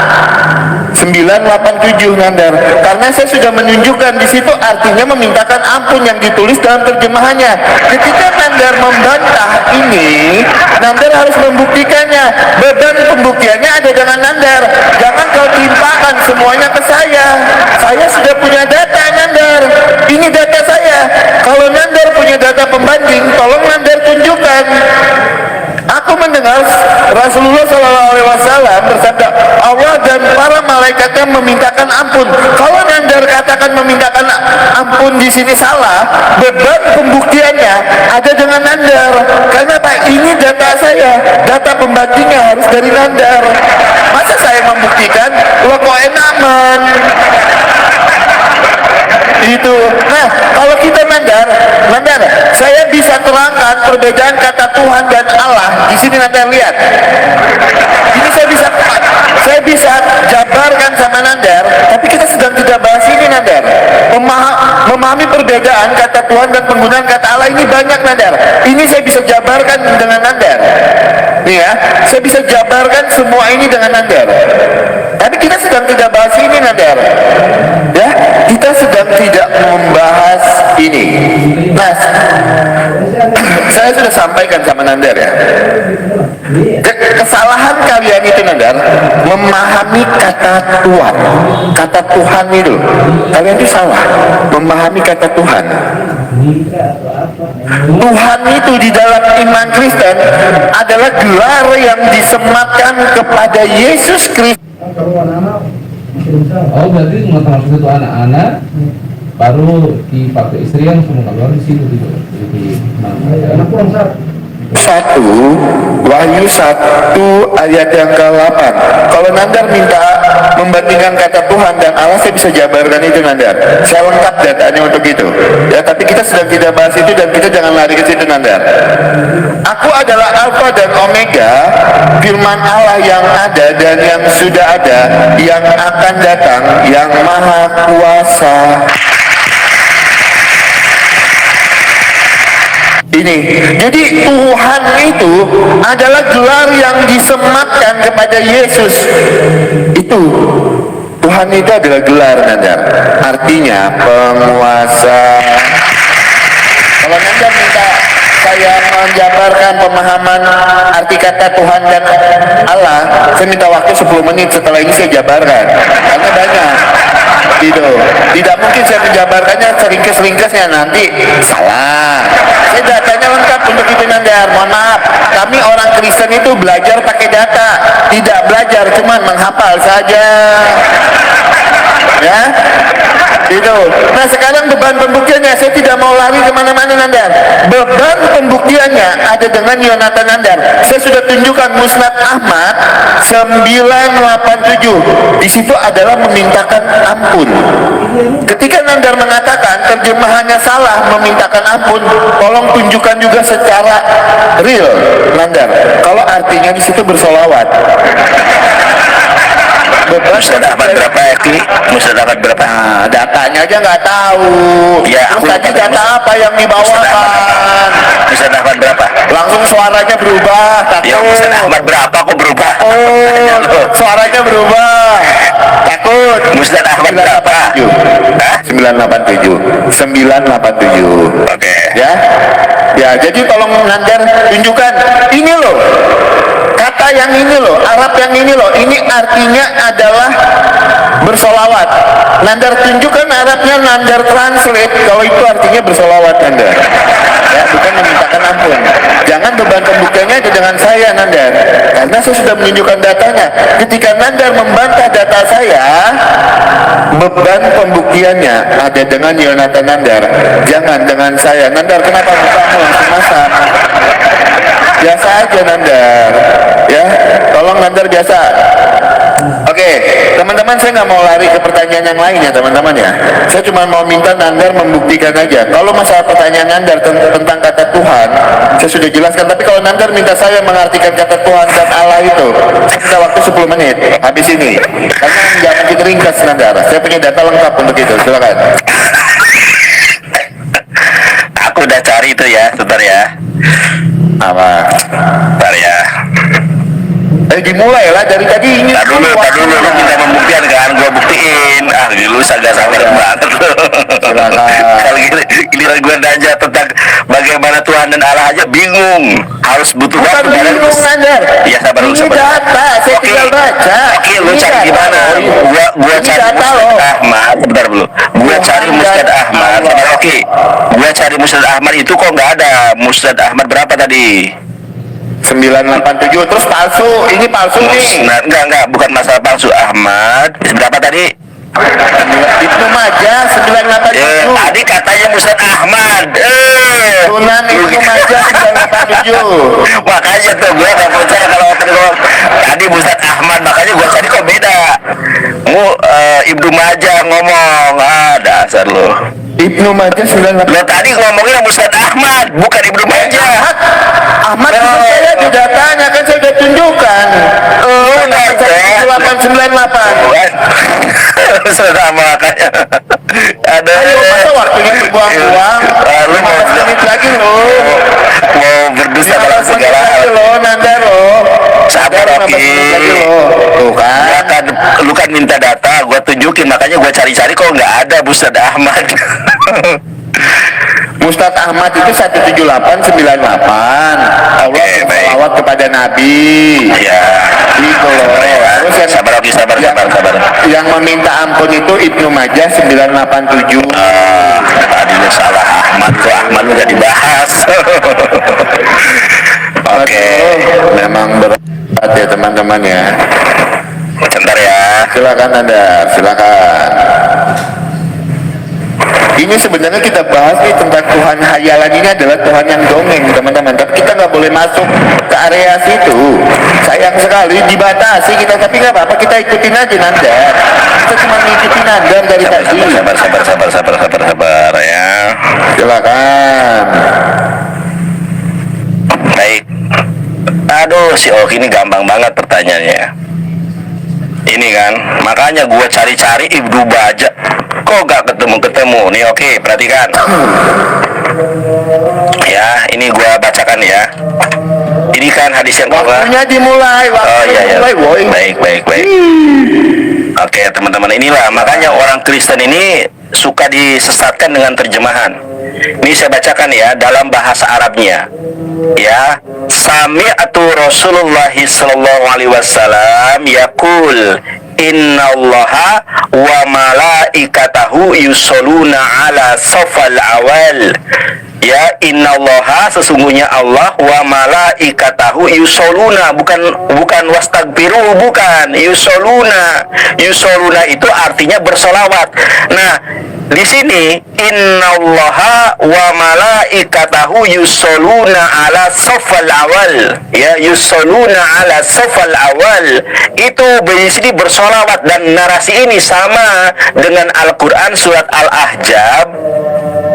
987 Nandar. Karena saya sudah menunjukkan di situ artinya memintakan ampun yang ditulis dalam terjemahannya. Ketika Nandar membantah ini, Nandar harus membuktikannya. Beban pembuktiannya ada dengan Nandar. Jangan kau timpakan semuanya ke saya. Saya sudah punya data Nandar. Ini data saya. Kalau Nandar punya data pembanding, tolong Nandar tunjukkan. Aku mendengar Rasulullah SAW bersabda, Allah dan para malaikatnya memintakan ampun. Kalau Nandar katakan memintakan ampun di sini salah, beban pembuktiannya ada dengan Nandar. Karena Pak, ini data saya, data pembandingnya harus dari Nandar. Masa saya membuktikan, lo kok enaman? Itu. Nah, kalau kita Nandar, saya bisa terangkan perbedaan kata Tuhan dan Allah. Di sini Nandar lihat. Ini saya bisa jabarkan sama Nandar, tapi kita sedang tidak bahas ini Nandar. Memahami perbedaan kata Tuhan dan penggunaan kata Allah ini banyak Nandar. Ini saya bisa jabarkan dengan Nandar. Nih ya, saya bisa jabarkan semua ini dengan Nandar. Tapi kita sedang tidak bahas ini Nandar. Ya, kita sedang tidak membahas ini. Nah, saya sudah sampaikan sama Nandar ya. Kesalahan kalian itu Nandar, memahami kata Tuhan. Kata Tuhan itu, kalian itu salah memahami kata Tuhan. Tuhan itu di dalam iman Kristen adalah gelar yang disematkan kepada Yesus Kristus. Oh berarti maksud itu anak-anak baru dipakai istri yang semua keluar di situ gitu. Di mana? Anak kurang satu. 1 Wahyu 1 ayat yang ke-8. Kalau Nandar minta membandingkan kata Tuhan dan Allah, saya bisa jabarkan itu Nandar. Saya lengkap datanya untuk itu. Ya, tapi kita sedang tidak bahas itu dan kita jangan lari ke situ Nandar. Aku adalah Alfa dan Omega, firman Allah yang ada dan yang sudah ada, yang akan datang, yang maha kuasa. Ini, jadi Tuhan itu adalah gelar yang disematkan kepada Yesus. Itu Tuhan itu adalah gelar, Nanda. Artinya penguasa. Kalau Nanda minta saya menjabarkan pemahaman arti kata Tuhan dan Allah, saya minta waktu 10 menit, setelah ini saya jabarkan karena banyak gitu. Tidak mungkin saya menjabarkannya seringkas-ringkasnya, nanti salah. Saya datanya lengkap untuk itu, Nandar. Mohon maaf, kami orang Kristen itu belajar pakai data, tidak belajar cuman menghafal saja, ya itu. Nah sekarang beban pembuktiannya, saya tidak mau lari kemana-mana, Nandar. Beban pembuktiannya ada dengan Yonatan Nandar. Saya sudah tunjukkan Musnad Ahmad 987. Di situ adalah memintakan ampun. Ketika Nandar mengatakan terjemahannya salah, memintakan ampun, tolong tunjukkan juga secara real, Nandar. Kalau artinya di situ bersolawat. Musnad Ahmad berapa ya, Ki? Musnad Ahmad berapa? Nah, datanya aja nggak tahu. Ya, terus tadi data apa yang dibawakan? Musnad Ahmad berapa? Langsung suaranya berubah. Takut. Ya, Musnad Ahmad berapa? Kok berubah? Oh, suaranya berubah. Takut. Musnad Ahmad berapa? 987. 987. Oke. Ya. Ya, jadi tolong Nandar tunjukkan ini loh. Kata yang ini loh, Arab yang ini loh, ini artinya adalah bersolawat. Nandar tunjukkan Arabnya, Nandar translate kalau itu artinya bersolawat, Nandar. Ya, bukan memintakan ampun. Jangan beban pembuktiannya ada dengan saya, Nandar. Karena saya sudah menunjukkan datanya. Ketika Nandar membantah data saya, beban pembuktiannya ada dengan Yonatan Nandar. Jangan dengan saya. Nandar, kenapa mukamu langsung masak? Biasa aja, Nandar. Ya, tolong Nandar biasa. Oke, teman-teman, saya nggak mau lari ke pertanyaan yang lain ya, teman-teman ya. Saya cuma mau minta Nandar membuktikan aja. Kalau masalah pertanyaan Nandar tentang kata Tuhan, saya sudah jelaskan. Tapi kalau Nandar minta saya mengartikan kata Tuhan dan Allah itu, saya minta waktu 10 menit habis ini. Karena nggak mungkin ringkas, Nandar. Saya punya data lengkap untuk itu. Silakan. Aku udah cari itu ya, sebentar ya. Apa? Bentar ya. Dimulai lah dari tadi ini. Tar dulu, lu minta pembuktian kan, gua buktiin. Ah, lu agak sabar banget lu. Kalau giliran gua nanya tentang bagaimana Tuhan dan Allah aja bingung. Harus butuh Bukan waktu. bingung, Nandar. Iya, sabar lu, Ini sabar. data, saya tinggal baca. Oke, lu cari di mana? Gua Ini cari data Musnad loh. Ahmad, bentar dulu. Gua cari Musnad Ahmad. Oke. Gua cari Musnad Ahmad itu kok nggak ada. Musnad Ahmad berapa tadi? 987. Terus palsu, ini palsu nih. Enggak, bukan masalah palsu. Ahmad berapa tadi? Ibnu Majah 987. Tadi katanya Musnad Ahmad. Sunan Ibnu Majah 987. Makanya tuh gue nggak percaya kalau tadi Musnad Ahmad, makanya gue cari kok beda. Ibnu Majah ngomong, dasar lo. Ibnu Majah 987. Lo tadi ngomongnya Musnad Ahmad, bukan Ibnu Majah. Ahmad itu saya sudah tanya, kan saya sudah tunjukkan. Enggak, 898. sudah makanya. Ada. Ayo, masa waktunya terbuang-buang? 15 menit lagi loh. Mau berdusta dalam segala hal. Loh, Nandar loh. Sabar, Oki. Tuh kan. Lu kan minta data, gua tunjukin, makanya gua cari-cari kok nggak ada Musnad Ahmad. Musnad Ahmad itu 17898. Allah bersalawat kepada Nabi. Iya. Itu loh. Terus yang sabar, Oki, sabar. Yang meminta ampun itu Ibnu Majah 987. Tadinya salah Ahmad, kok Ahmad udah dibahas. Oke. Memang berat ya, teman-teman ya. Sebentar ya. Silakan Anda, silakan. Ini sebenarnya kita bahas nih tentang Tuhan hayalan, ini adalah Tuhan yang dongeng, teman-teman. Tapi kita nggak boleh masuk ke area situ. Sayang sekali dibatasi kita, tapi nggak apa-apa, kita ikutin aja Nanda. Kita cuma ngikutin Nanda dari tadi. Sabar ya. Silakan. Baik. Aduh, si Oki ini gampang banget pertanyaannya. ini kan, makanya gue cari-cari Ibnu Baja, kok gak ketemu-ketemu nih. Oke, perhatikan ya, ini gue bacakan ya. Ini kan hadis yang Waktunya dimulai, oh iya ya, dimulai, woy. baik. Oke teman-teman, inilah makanya orang Kristen ini suka disesatkan dengan terjemahan. Ini saya bacakan ya dalam bahasa Arabnya ya. Sami'atu Rasulullah sallallahu alaihi wasallam yaqul innallaha wa malaikatahu yusholluna ala safal awal. Ya, innallaha, sesungguhnya Allah, wa malaikatahu yusholluna, bukan wastagfiru, bukan yusholluna. Yusholluna itu artinya bersolawat. Nah, di sini innallaha wa malaikatahu yusholluna ala safal awal. Ya, yusholluna ala safal awal. Itu di sini bersolawat, dan narasi ini sama dengan Al-Qur'an surat Al-Ahzab.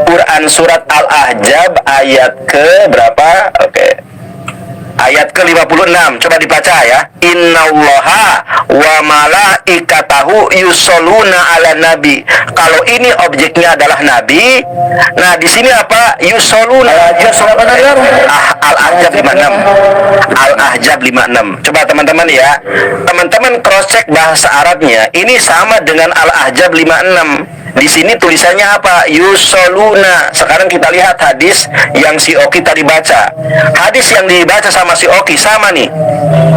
Quran surat Al-Ahzab ayat ke berapa? Oke. Ayat ke-56. Coba dibaca ya. Innallaha wa malaikatahu yusholluna ala nabi. Kalau ini objeknya adalah nabi, nah di sini apa? Yusholluna. Al-Ahzab 56. Al-Ahzab 56. Coba teman-teman ya. Teman-teman cross check bahasa Arabnya. Ini sama dengan Al-Ahzab 56. Di sini tulisannya apa? Yusholluna. Sekarang kita lihat hadis yang si Oki tadi baca. Hadis yang dibaca sama si Oki sama nih.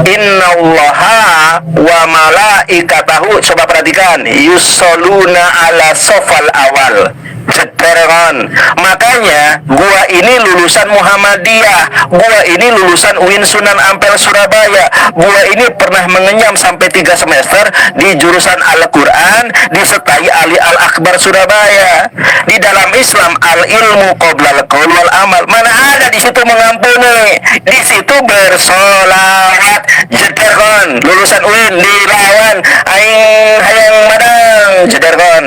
Innallaha wa malaikatahu. Coba perhatikan. Yusholluna ala safal awal. Ceteron. Makanya gua ini lulusan Muhammadiyah, gua ini lulusan UIN Sunan Ampel Surabaya, gua ini pernah mengenyam sampai 3 semester di jurusan Al-Quran disertai Ali Al-Akbar Surabaya. Di dalam Islam al-ilmu qoblal qaul wal amal. Mana ada di situ mengampuni, di situ bersolawat. Jederkon, lulusan UIN dilawan aing hayang madang. Jederkon.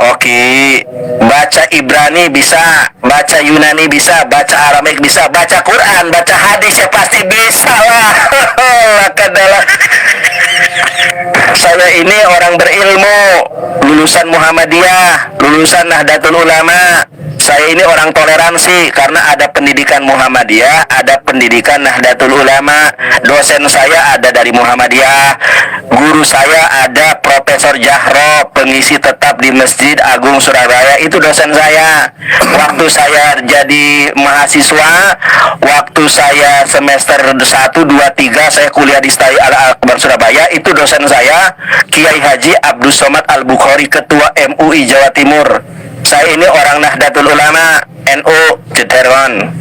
Oke, baca Ibrani bisa, baca Yunani bisa, baca Aramaik bisa, baca Quran, baca hadis ya pasti bisa lah. Kadalah. Saya ini orang berilmu, lulusan Muhammadiyah, lulusan Nahdlatul Ulama. Saya ini orang toleransi karena ada pendidikan Muhammadiyah, ada pendidikan Nahdlatul Ulama. Dosen saya ada dari Muhammadiyah. Guru saya ada Profesor Jahro, pengisi tetap di Masjid Agung Surabaya. Itu dosen saya. Waktu saya jadi mahasiswa, waktu saya semester 1, 2, 3 saya kuliah di STAI Al-Akbar Surabaya. Itu dosen saya Kiai Haji Abdus Somad Al-Bukhari, Ketua MUI Jawa Timur. Saya ini orang Nahdlatul Ulama, NU, Jederon.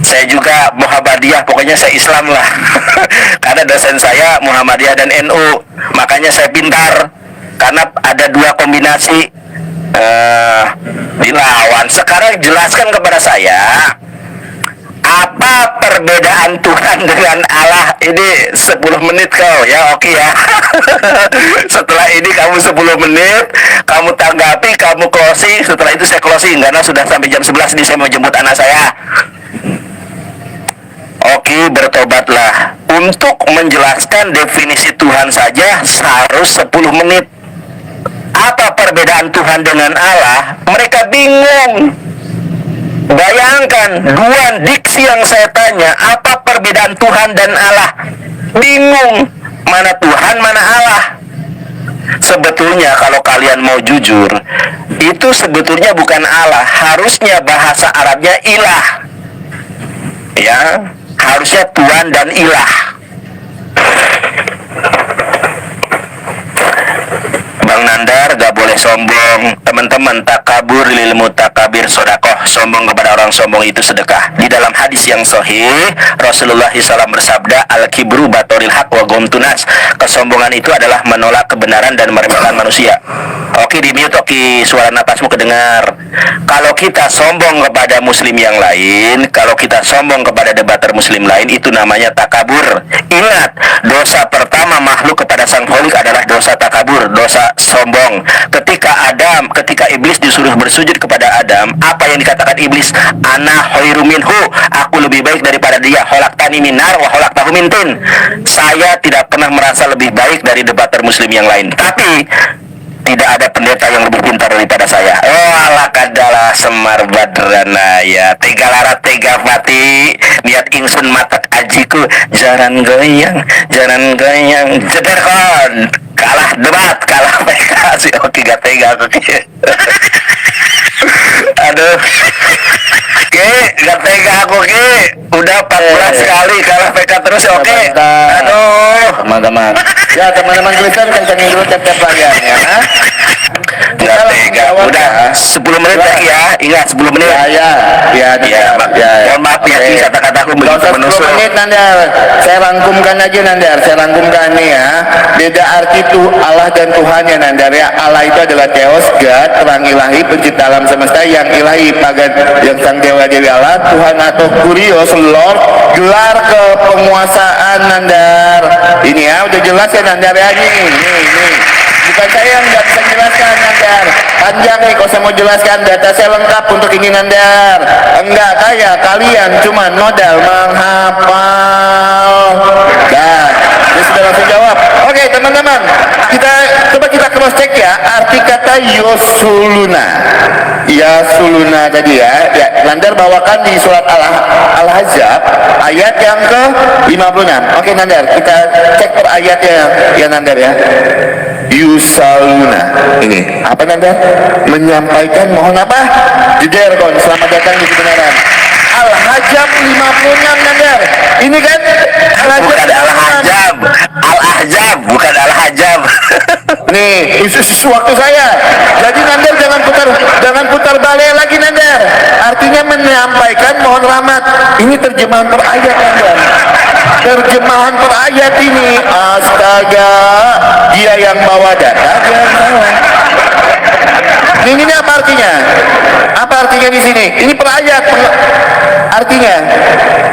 Saya juga Muhammadiyah, pokoknya saya Islam lah. Karena dosen saya Muhammadiyah dan NU. Makanya saya pintar, karena ada 2 kombinasi dilawan. Sekarang jelaskan kepada saya, apa perbedaan Tuhan dengan Allah? Ini 10 menit kau ya, oke ya. Setelah ini kamu 10 menit, kamu tanggapi, kamu closing. Setelah itu saya closing, karena sudah sampai jam 11 ini saya mau jemput anak saya. Oke, bertobatlah. Untuk menjelaskan definisi Tuhan saja harus 10 menit. Apa perbedaan Tuhan dengan Allah? Mereka bingung. Bayangkan 2 diksi yang saya tanya, apa perbedaan Tuhan dan Allah? Bingung, mana Tuhan, mana Allah. Sebetulnya kalau kalian mau jujur, itu sebetulnya bukan Allah. Harusnya bahasa Arabnya ilah. Ya, harusnya Tuhan dan ilah. Bang Nandar gak boleh sombong. Teman-teman, takabur lil mutakabir sodakoh. Sombong kepada orang sombong itu sedekah. Di dalam hadis yang sahih, Rasulullah SAW bersabda, al-kibru batoril haq wa gomtunas. Kesombongan itu adalah menolak kebenaran dan meremehkan manusia. Oke, di mute, oke, suara napasmu kedengar. Kalau kita sombong kepada muslim yang lain, kalau kita sombong kepada debater muslim lain, itu namanya takabur. Ingat, dosa pertama makhluk kepada sang workaholic adalah dosa takabur, dosa sombong. Ketika iblis disuruh bersujud kepada Adam, apa yang dikatakan iblis? Ana khairum minhu, aku lebih baik daripada dia. Khalaqtani min nar wa khalaqtahu min tin. Saya tidak pernah merasa lebih baik dari debater muslim yang lain. Tapi tidak ada pendeta yang lebih pintar daripada saya. Oh ala kadalah Semar Badrana ya. Tega larat tega pati, niat ingsun matak ajiku, jaran goyang jederkon. Kalah debat, kalah mereka sih. Oke gak tega aku. Aduh. Gak tega aku udah 14 kali kalah PK terus ya. Oke. Aduh teman-teman. Ya teman-teman Kristen kencengin dulu tiap-tiap layarnya. Gak tega. Udah 10 menit lagi ya. Ingat 10 menit. Ya. Mohon maaf ya kata-kataku begitu menusuk. 10 menit Nandar. Saya rangkumkan aja Nandar. Saya rangkumkan nih ya. Beda arti tuh Allah dan Tuhan ya Nandar ya. Allah itu adalah Theos, God, terang ilahi, pencipta alam semesta yang ilahi, pagan yang sang dewa dewi Allah. Tuhan atau Kurios, Lord, gelar kepenguasaan Nandar. Ini ya udah jelas ya Nandar ya. Nih. Bukan saya yang nggak bisa jelaskan Nandar. Panjang nih, kalau saya mau jelaskan data saya lengkap untuk ini Nandar. Enggak kayak kalian cuma modal menghafal. Dah, ini sudah langsung jawab. Oke teman-teman, kita cross check ya arti kata Yosuluna. Yasuluna tadi ya. Nandar bawakan di surat Al-Ahzab ayat yang ke-56. Oke Nandar, kita cek per ayatnya ya Nandar ya. Yusaluna ini apa Nandar? Menyampaikan mohon apa? Jeder kon, selamat datang di kebenaran. Al-Ahzab 56 Nandar. Ini kan Bukan Al-Ahzab, Al-Ahzab bukan Al-Ahzab. Nih, itu waktu saya. Jadi Nandar jangan putar balik lagi Nandar. Artinya menyampaikan mohon rahmat. Ini terjemahan per ayat Nandar. Terjemahan per ayat ini. Astaga, dia yang bawa data, dia yang salah. Ini apa artinya? Apa artinya di sini? Ini per ayat. Artinya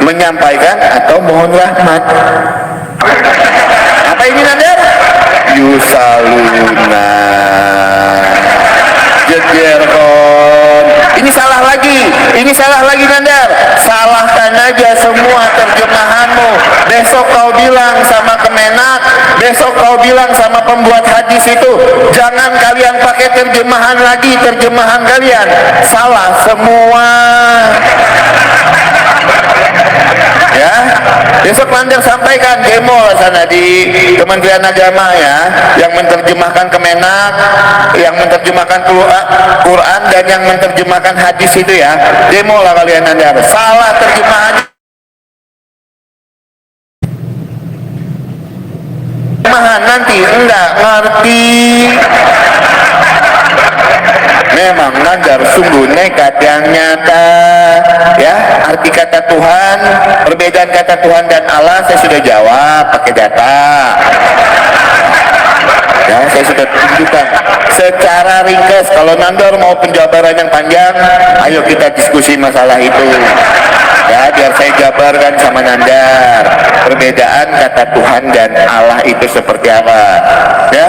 menyampaikan atau mohon rahmat. Apa ini Nandar? Yusaluna jederkon. Ini salah lagi Nandar. Salahkan aja semua terjemahanmu. Besok kau bilang sama Kemenak, besok kau bilang sama pembuat hadis itu, jangan kalian pakai terjemahan lagi. Terjemahan kalian salah semua. Ya, besok Nandar sampaikan demo sana di Kementerian Agama ya, yang menerjemahkan Kemenak, yang menerjemahkan Quran dan yang menerjemahkan hadis itu ya, demo lah kalian Nandar. Salah terjemahan. Nanti enggak ngerti. Memang Nandar sungguh nekat yang nyata ya. Arti kata Tuhan, perbedaan kata Tuhan dan Allah saya sudah jawab pakai data ya, saya sudah tunjukkan secara ringkas. Kalau Nandar mau penjabaran yang panjang, ayo kita diskusi masalah itu ya, biar saya jabarkan sama Nandar perbedaan kata Tuhan dan Allah itu seperti apa ya.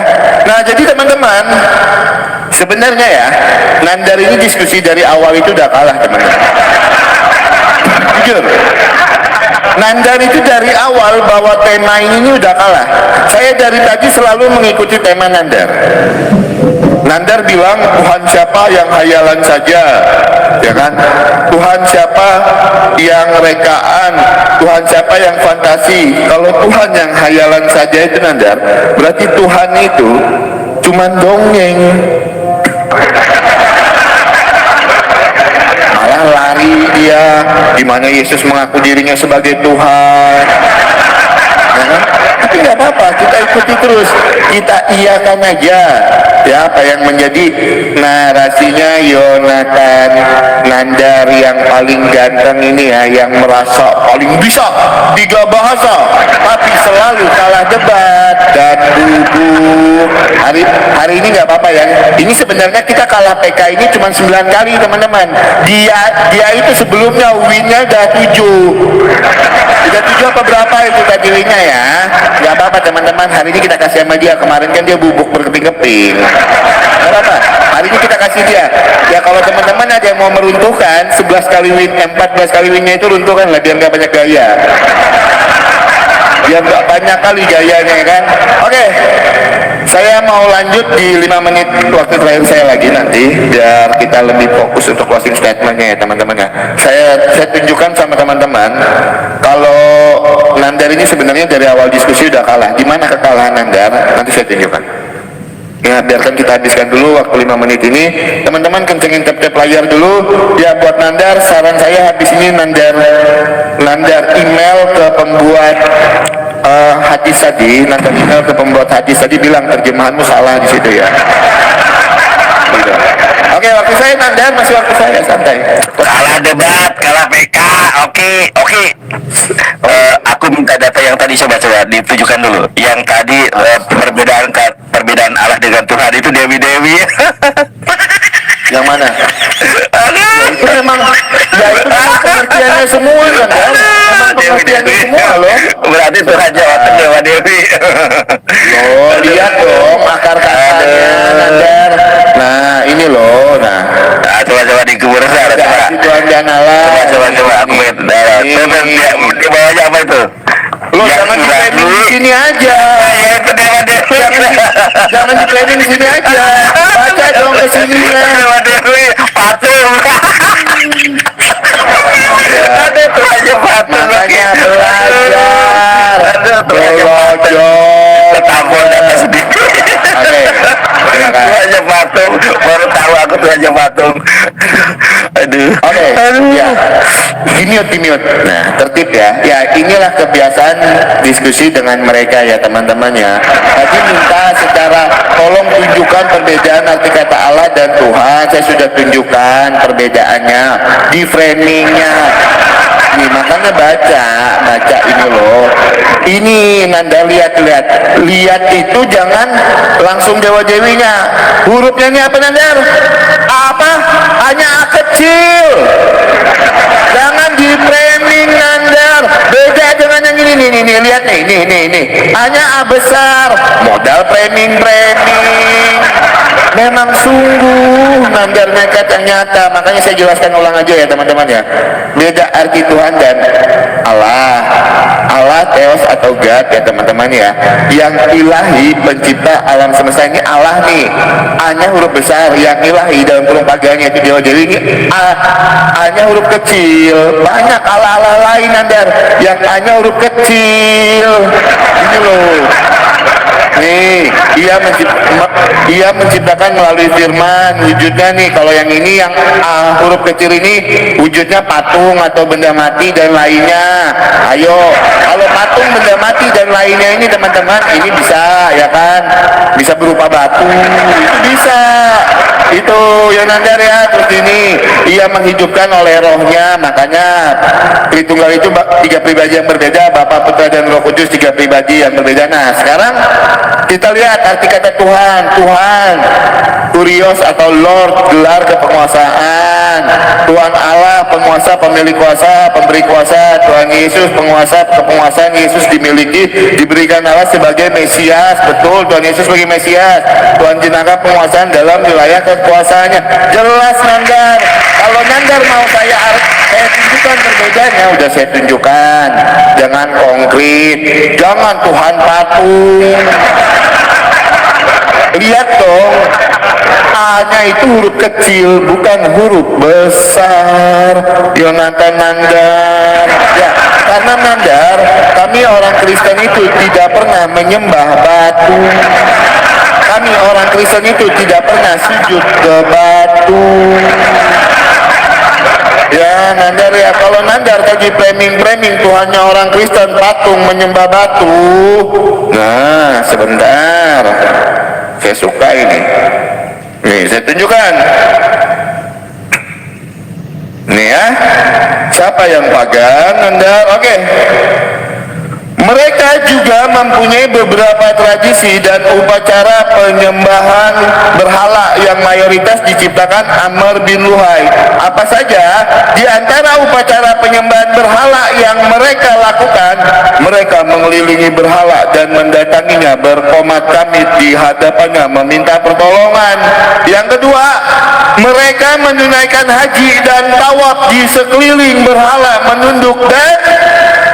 Nah jadi teman-teman, sebenarnya ya Nandar ini diskusi dari awal itu udah kalah teman-teman. Jujur, Nandar itu dari awal bawa tema ini udah kalah. Saya dari tadi selalu mengikuti tema Nandar. Nandar bilang Tuhan siapa yang hayalan saja, ya kan? Tuhan siapa yang rekaan, Tuhan siapa yang fantasi. Kalau Tuhan yang hayalan saja itu Nandar, berarti Tuhan itu cuman dongeng. Malah lari dia, di mana Yesus mengaku dirinya sebagai Tuhan. Ya kan? Tapi nggak apa-apa, kita ikuti terus, kita iyakan aja ya apa yang menjadi narasinya Yonatan Nandar yang paling ganteng ini ya, yang merasa paling bisa 3 bahasa tapi selalu kalah debat dan Bubuk. Hari ini nggak apa-apa ya, ini sebenarnya kita kalah PK ini cuma 9 kali teman-teman. Dia itu sebelumnya winnya udah 7 apa berapa itu tadi winnya ya, nggak apa-apa teman-teman, hari ini kita kasih sama dia. Kemarin kan dia bubuk berkeping-keping. Gak apa-apa, hari ini kita kasih dia. Ya kalau teman-teman ada yang mau meruntuhkan 14 kali winnya itu runtuhkan lah, biar nggak banyak gaya. Biar nggak banyak kali gayanya kan. Oke, saya mau lanjut di 5 menit waktu terakhir saya lagi nanti, biar kita lebih fokus untuk closing statementnya ya teman-teman ya. Saya tunjukkan sama teman-teman kalau Nandar ini sebenarnya dari awal diskusi udah kalah. Di mana kekalahan Nandar? Nanti saya tunjukkan. Ya, biarkan kita habiskan dulu waktu 5 menit ini. Teman-teman kencengin tap-tap layar dulu. Ya, buat Nandar, saran saya habis ini Nandar email ke pembuat hadis tadi. Nandar email ke pembuat hadis tadi, bilang terjemahanmu salah di situ ya. Gitu. Oke, waktu saya Nandar, masih waktu saya, santai. Kalah debat, kalah PK. Oke. Aku minta data yang tadi, coba ditujukan dulu. Yang tadi perbedaan Allah dengan Tuhan itu dewi-dewi. Yang mana? Ya itu memang pengertiannya semua kan? Memang pengertiannya semua loh. Berarti Tuhan jawatan Dewa Dewi. Loh, lihat dong akar katanya Nandar. Nah, ini loh. Nah, coba di kubur saya. Tuhan dan Allah. Coba aku lihat. Di bawahnya apa itu? Lo jangan di-planning di sini aja. Ya itu Dewa Dewi. Jangan di-planning di sini aja. Baca dong ke sininya. Dewa Dewi patung. Ada itu aja patung. Makanya belajar. Belajar. Ketampol data sedikit. Oke. Itu aja patung. Baru tahu aku tuh aja patung. Aduh. Oke. Ya. Dimute. Nah, tertib ya. Ya, inilah kebiasaan diskusi dengan mereka ya teman-teman ya. Tadi minta secara tolong tunjukkan perbedaan arti kata Allah dan Tuhan. Saya sudah tunjukkan perbedaannya di framingnya. Nih, makanya baca ini loh. Ini Nanda lihat itu jangan langsung dewa dewinya. Hurufnya ini apa Nandar? Apa? Hanya A kecil. Jangan di framing Nandar. Beda dengan yang ini nih, lihat nih. Hanya A besar. Modal framing. Memang sungguh Nandar nekat yang nyata. Makanya saya jelaskan ulang aja ya teman-teman ya. Beda arti Tuhan dan Allah, Theos atau God ya teman-teman ya. Yang ilahi pencipta alam semesta ini Allah nih. A-nya huruf besar, yang ilahi dalam kurung paganya itu Dewa Dewi ini A-nya huruf kecil. Banyak Allah lain Nandar yang A-nya huruf kecil. Ini loh. Nih, ia menciptakan melalui firman. Wujudnya nih, kalau yang ini yang huruf kecil ini wujudnya patung atau benda mati dan lainnya. Ayo, kalau patung, benda mati dan lainnya ini teman-teman, ini bisa ya kan? Bisa berupa batu, itu bisa. Itu yang Nandar ya. Terus ini ia menghidupkan oleh rohnya. Makanya Tritunggal itu 3 pribadi yang berbeda, Bapa, Putra dan Roh Kudus 3 pribadi yang berbeda. Nah sekarang kita lihat arti kata Tuhan. Kurios atau Lord, gelar kepenguasaan. Tuhan Allah, penguasa, pemilik kuasa, pemberi kuasa. Tuhan Yesus, penguasa, kepenguasaan Yesus dimiliki, diberikan Allah sebagai Mesias. Betul, Tuhan Yesus sebagai Mesias. Tuhan jenaka penguasaan dalam wilayah kekuasaannya. Jelas Nandar. Kalau Nandar mau saya tunjukkan perbedaannya, udah saya tunjukkan. Jangan konkret, jangan Tuhan patung. Lihat dong, A-nya itu huruf kecil, bukan huruf besar. Yonatan Nandar. Ya, karena Nandar, kami orang Kristen itu tidak pernah menyembah batu. Kami orang Kristen itu tidak pernah sujud ke batu. Ya Nandar ya, kalau Nandar tadi framing Tuhannya orang Kristen patung menyembah batu. Nah sebentar, saya suka ini. Nih saya tunjukkan. Nih ya, siapa yang pagang Nandar? Oke. Mereka juga mempunyai beberapa tradisi dan upacara penyembahan berhala yang mayoritas diciptakan Amr bin Luhai. Apa saja di antara upacara penyembahan berhala yang mereka lakukan? Mereka mengelilingi berhala dan mendatanginya, berkomat kamit di hadapannya meminta pertolongan. Yang kedua, mereka menunaikan haji dan tawaf di sekeliling berhala, menunduk dan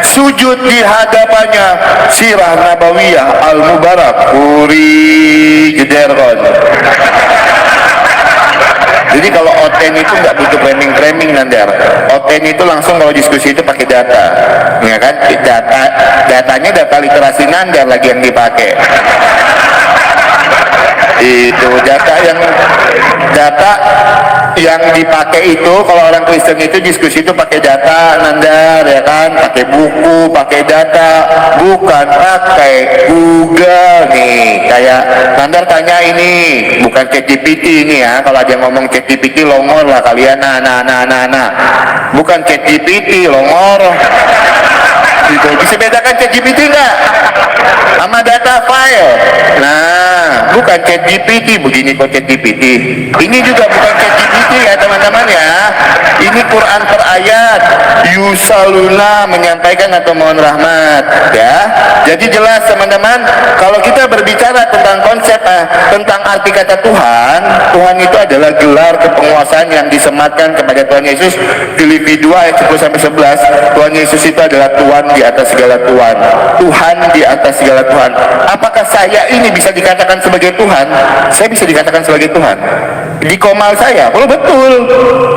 sujud di hadapannya. Sirah Nabawiyah Al-Mubarak Puri Jederkon. Jadi kalau oten itu nggak butuh framing Nandar. Oten itu langsung kalau diskusi itu pakai data, ya kan? Datanya data literasi Nandar lagi yang dipakai. Itu data yang dipakai itu kalau orang Kristen itu diskusi itu pakai data Nandar, ya kan? Pakai buku, pakai data, bukan pakai Google nih. Kayak Nandar tanya ini, bukan ChatGPT ini ya. Kalau ada yang ngomong ChatGPT longor lah kalian. Nah. Bukan ChatGPT longor. Gitu. Bisa bedakan ChatGPT nggak? Sama data file. Nah, bukan ChatGPT. Begini kok ChatGPT. Ini juga bukan ChatGPT ya teman-teman ya. Ini Quran per ayat. Yusaluna menyampaikan atau mohon rahmat ya. Jadi jelas teman-teman, kalau kita berbicara tentang konsep tentang arti kata Tuhan, Tuhan itu adalah gelar kepenguasaan yang disematkan kepada Tuhan Yesus. Filipi 2 ayat 10-11. Tuhan Yesus itu adalah Tuhan di atas segala Tuhan. Tuhan di atas segala Tuhan. Apakah saya ini bisa dikatakan sebagai Tuhan? Saya bisa dikatakan sebagai Tuhan di komal saya. Oh betul.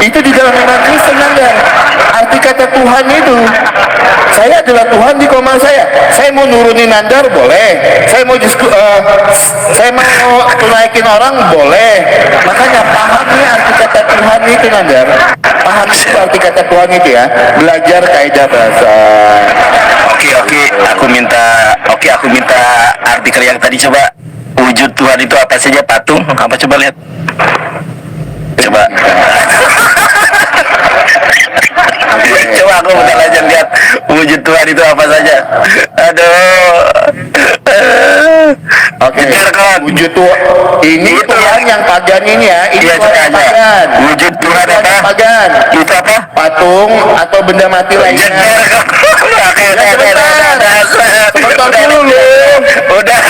Itu di dalam iman Kristen Anda. Arti kata Tuhan itu, saya adalah Tuhan di komal saya. Saya mau nurunin Nandar boleh. Saya mau naikin orang boleh. Makanya pahami arti kata Tuhan itu Nandar. Pahami itu arti kata Tuhan itu ya. Belajar kaidah bahasa. Oke, aku minta artikel yang tadi coba. Wujud Tuhan itu apa saja? Patung? Apa coba lihat? Coba. Coba aku minta aja lihat wujud Tuhan itu apa saja. Aduh. Oke. Wujud Tuhan ini Itu Tuhan yang pagan ini ya. Ini iya, Tuhan yang pagan. Wujud Tuhan apa? Pagan. Itu apa? Patung atau benda mati lainnya. Sebentar dulu. Udah.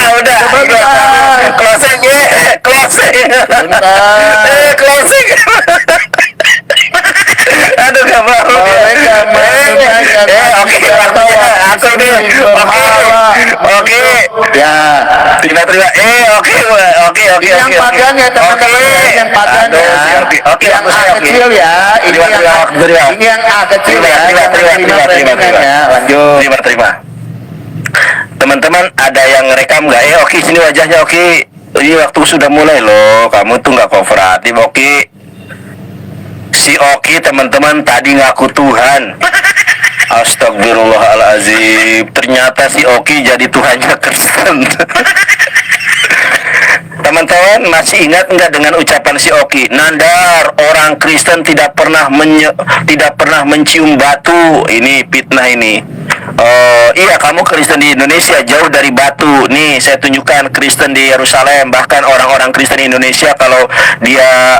Closing. Closing. Aduh, gak mau. Oke. Ya. Terima. Oke. Yang pagan ya teman-teman. Yang pagan ya. Oke. Yang A kecil ya. Ini yang A kecil ya. Terima. Lanjut. Terima. Teman-teman ada yang rekam nggak? Oke, sini wajahnya oke. Ini waktu sudah mulai loh. Kamu tuh nggak kooperatif. Oke. Si Oki teman-teman tadi ngaku Tuhan. Astagfirullahaladzim. Ternyata si Oki jadi Tuhannya Kristen. Teman-teman masih ingat nggak dengan ucapan si Oki? Nandar, orang Kristen tidak pernah mencium batu. Ini fitnah ini. Iya, kamu Kristen di Indonesia jauh dari batu. Nih saya tunjukkan Kristen di Yerusalem. Bahkan orang-orang Kristen di Indonesia kalau dia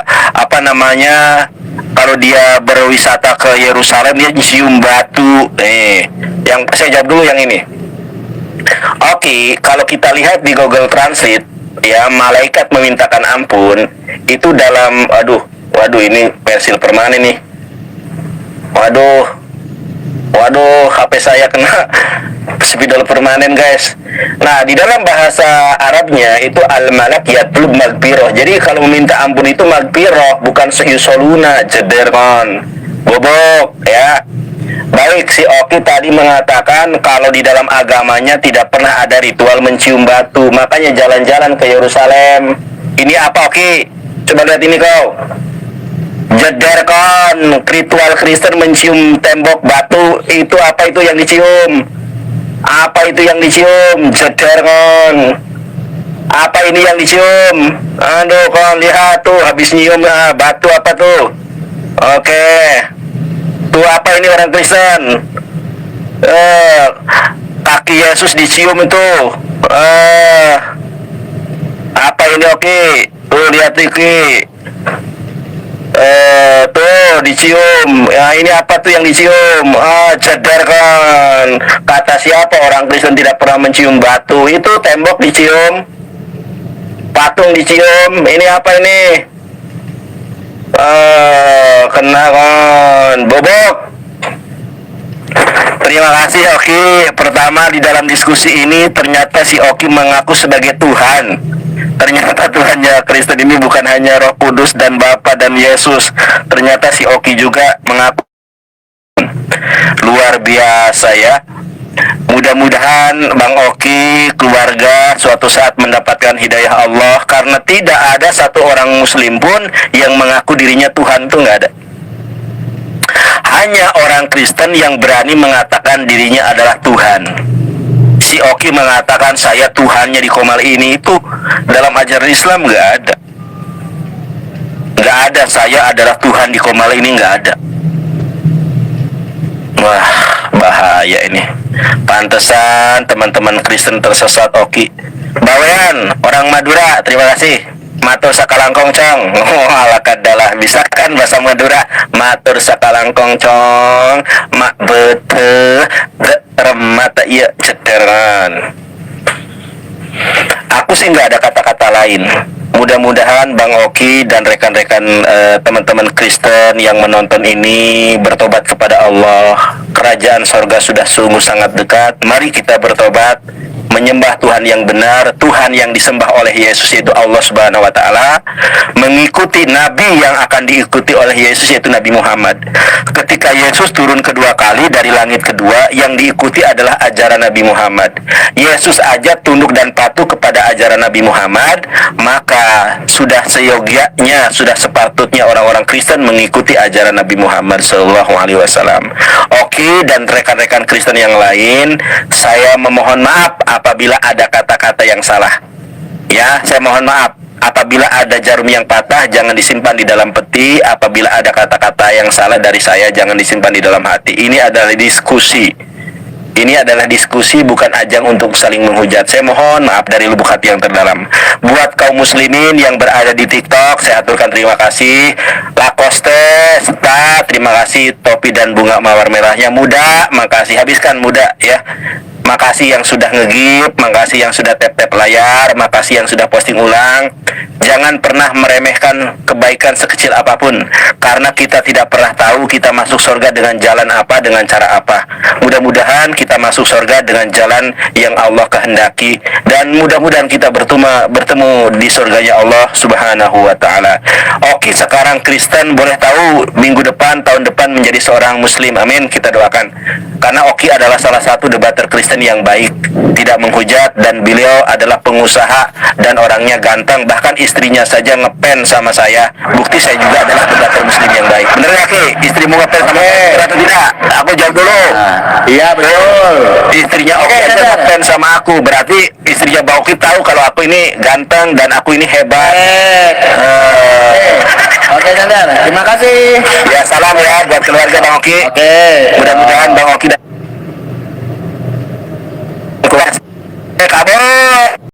kalau dia berwisata ke Yerusalem dia cium batu. Yang saya jawab dulu yang ini. Oke, kalau kita lihat di Google Translate ya, malaikat memintakan ampun itu dalam waduh ini pensil permanen nih. Waduh, HP saya kena spidol permanen guys. Nah, di dalam bahasa Arabnya itu al-malak yatlub magfirah. Jadi kalau meminta ampun itu magfirah, bukan yusoluna jederkon. Bubuk ya. Baik, si Oki tadi mengatakan kalau di dalam agamanya tidak pernah ada ritual mencium batu. Makanya jalan-jalan ke Yerusalem. Ini apa Oki? Coba lihat ini kau. Jederkon, ritual Kristen mencium tembok batu. Itu apa itu yang dicium? Apa itu yang dicium? Jederkon. Apa ini yang dicium? Aduh, kau lihat tuh habis nyium batu apa tuh? Oke. Tuh apa ini orang Kristen? Kaki Yesus dicium itu. Apa ini Oki? Tuh lihat Oki. Tuh dicium. Ya, ini apa tuh yang dicium? Cedar kan. Kata siapa orang Kristen tidak pernah mencium batu? Itu tembok dicium, patung dicium. Ini apa ini? Kena kan. Bubuk. Terima kasih Oki. Pertama di dalam diskusi ini ternyata si Oki mengaku sebagai Tuhan. Ternyata Tuhannya Kristen ini bukan hanya Roh Kudus dan Bapa dan Yesus. Ternyata si Oki juga mengaku. Luar biasa ya. Mudah-mudahan Bang Oki, keluarga suatu saat mendapatkan hidayah Allah. Karena tidak ada satu orang muslim pun yang mengaku dirinya Tuhan, tuh nggak ada. Hanya orang Kristen yang berani mengatakan dirinya adalah Tuhan. Si Oki mengatakan saya Tuhannya di Komal ini, itu dalam ajaran Islam nggak ada. Nggak ada saya adalah Tuhan di Komal ini, nggak ada. Wah, bahaya ini. Pantesan teman-teman Kristen tersesat Oki. Bawean, orang Madura, terima kasih. Matur sakalangkong cong. Ala kadalah, bisa kan bahasa Madura? Matur sakalangkong cong. Mak bete remata iya cederan. Aku sih nggak ada kata-kata lain. Mudah-mudahan Bang Oki dan rekan-rekan teman-teman Kristen yang menonton ini bertobat kepada Allah. Kerajaan sorga sudah sungguh sangat dekat. Mari kita bertobat, menyembah Tuhan yang benar, Tuhan yang disembah oleh Yesus yaitu Allah Subhanahu wa taala, mengikuti nabi yang akan diikuti oleh Yesus yaitu Nabi Muhammad. Ketika Yesus turun kedua kali dari langit kedua, yang diikuti adalah ajaran Nabi Muhammad. Yesus aja tunduk dan patuh kepada ajaran Nabi Muhammad, maka sudah seyogianya, sudah sepatutnya orang-orang Kristen mengikuti ajaran Nabi Muhammad SAW. Oke, dan rekan-rekan Kristen yang lain, saya memohon maaf apabila ada kata-kata yang salah. Ya, saya mohon maaf. Apabila ada jarum yang patah, jangan disimpan di dalam peti. Apabila ada kata-kata yang salah dari saya, jangan disimpan di dalam hati. Ini adalah diskusi. Ini adalah diskusi, bukan ajang untuk saling menghujat. Saya mohon maaf dari lubuk hati yang terdalam. Buat kaum muslimin yang berada di TikTok, saya aturkan terima kasih. Lacoste, Star, terima kasih. Topi dan bunga mawar merahnya Muda, makasih. Habiskan Muda ya. Makasih yang sudah nge-give, makasih yang sudah tap-tap layar, makasih yang sudah posting ulang. Jangan pernah meremehkan kebaikan sekecil apapun, karena kita tidak pernah tahu kita masuk surga dengan jalan apa, dengan cara apa. Mudah-mudahan kita masuk surga dengan jalan yang Allah kehendaki, dan mudah-mudahan kita bertemu di surganya Allah Subhanahu wa taala. Oke, sekarang Kristen boleh tahu minggu depan, tahun depan menjadi seorang muslim. Amin, kita doakan. Karena Oki adalah salah satu debater Kristen yang baik, tidak menghujat, dan beliau adalah pengusaha dan orangnya ganteng. Bahkan istrinya saja ngepen sama saya. Bukti saya juga adalah debater muslim yang baik. Bener gak Ki? Istrimu ngepen sama saya atau tidak? Aku jawab dulu. Iya betul. Istrinya Oki aja ngepen sama aku. Berarti istrinya Bang Oki tahu kalau aku ini ganteng dan aku ini hebat. Oke Sandar, terima kasih. Ya, salam ya buat keluarga Bang Oki. Oke. Mudah-mudahan Bang Oki dan keluarga. Ketabok.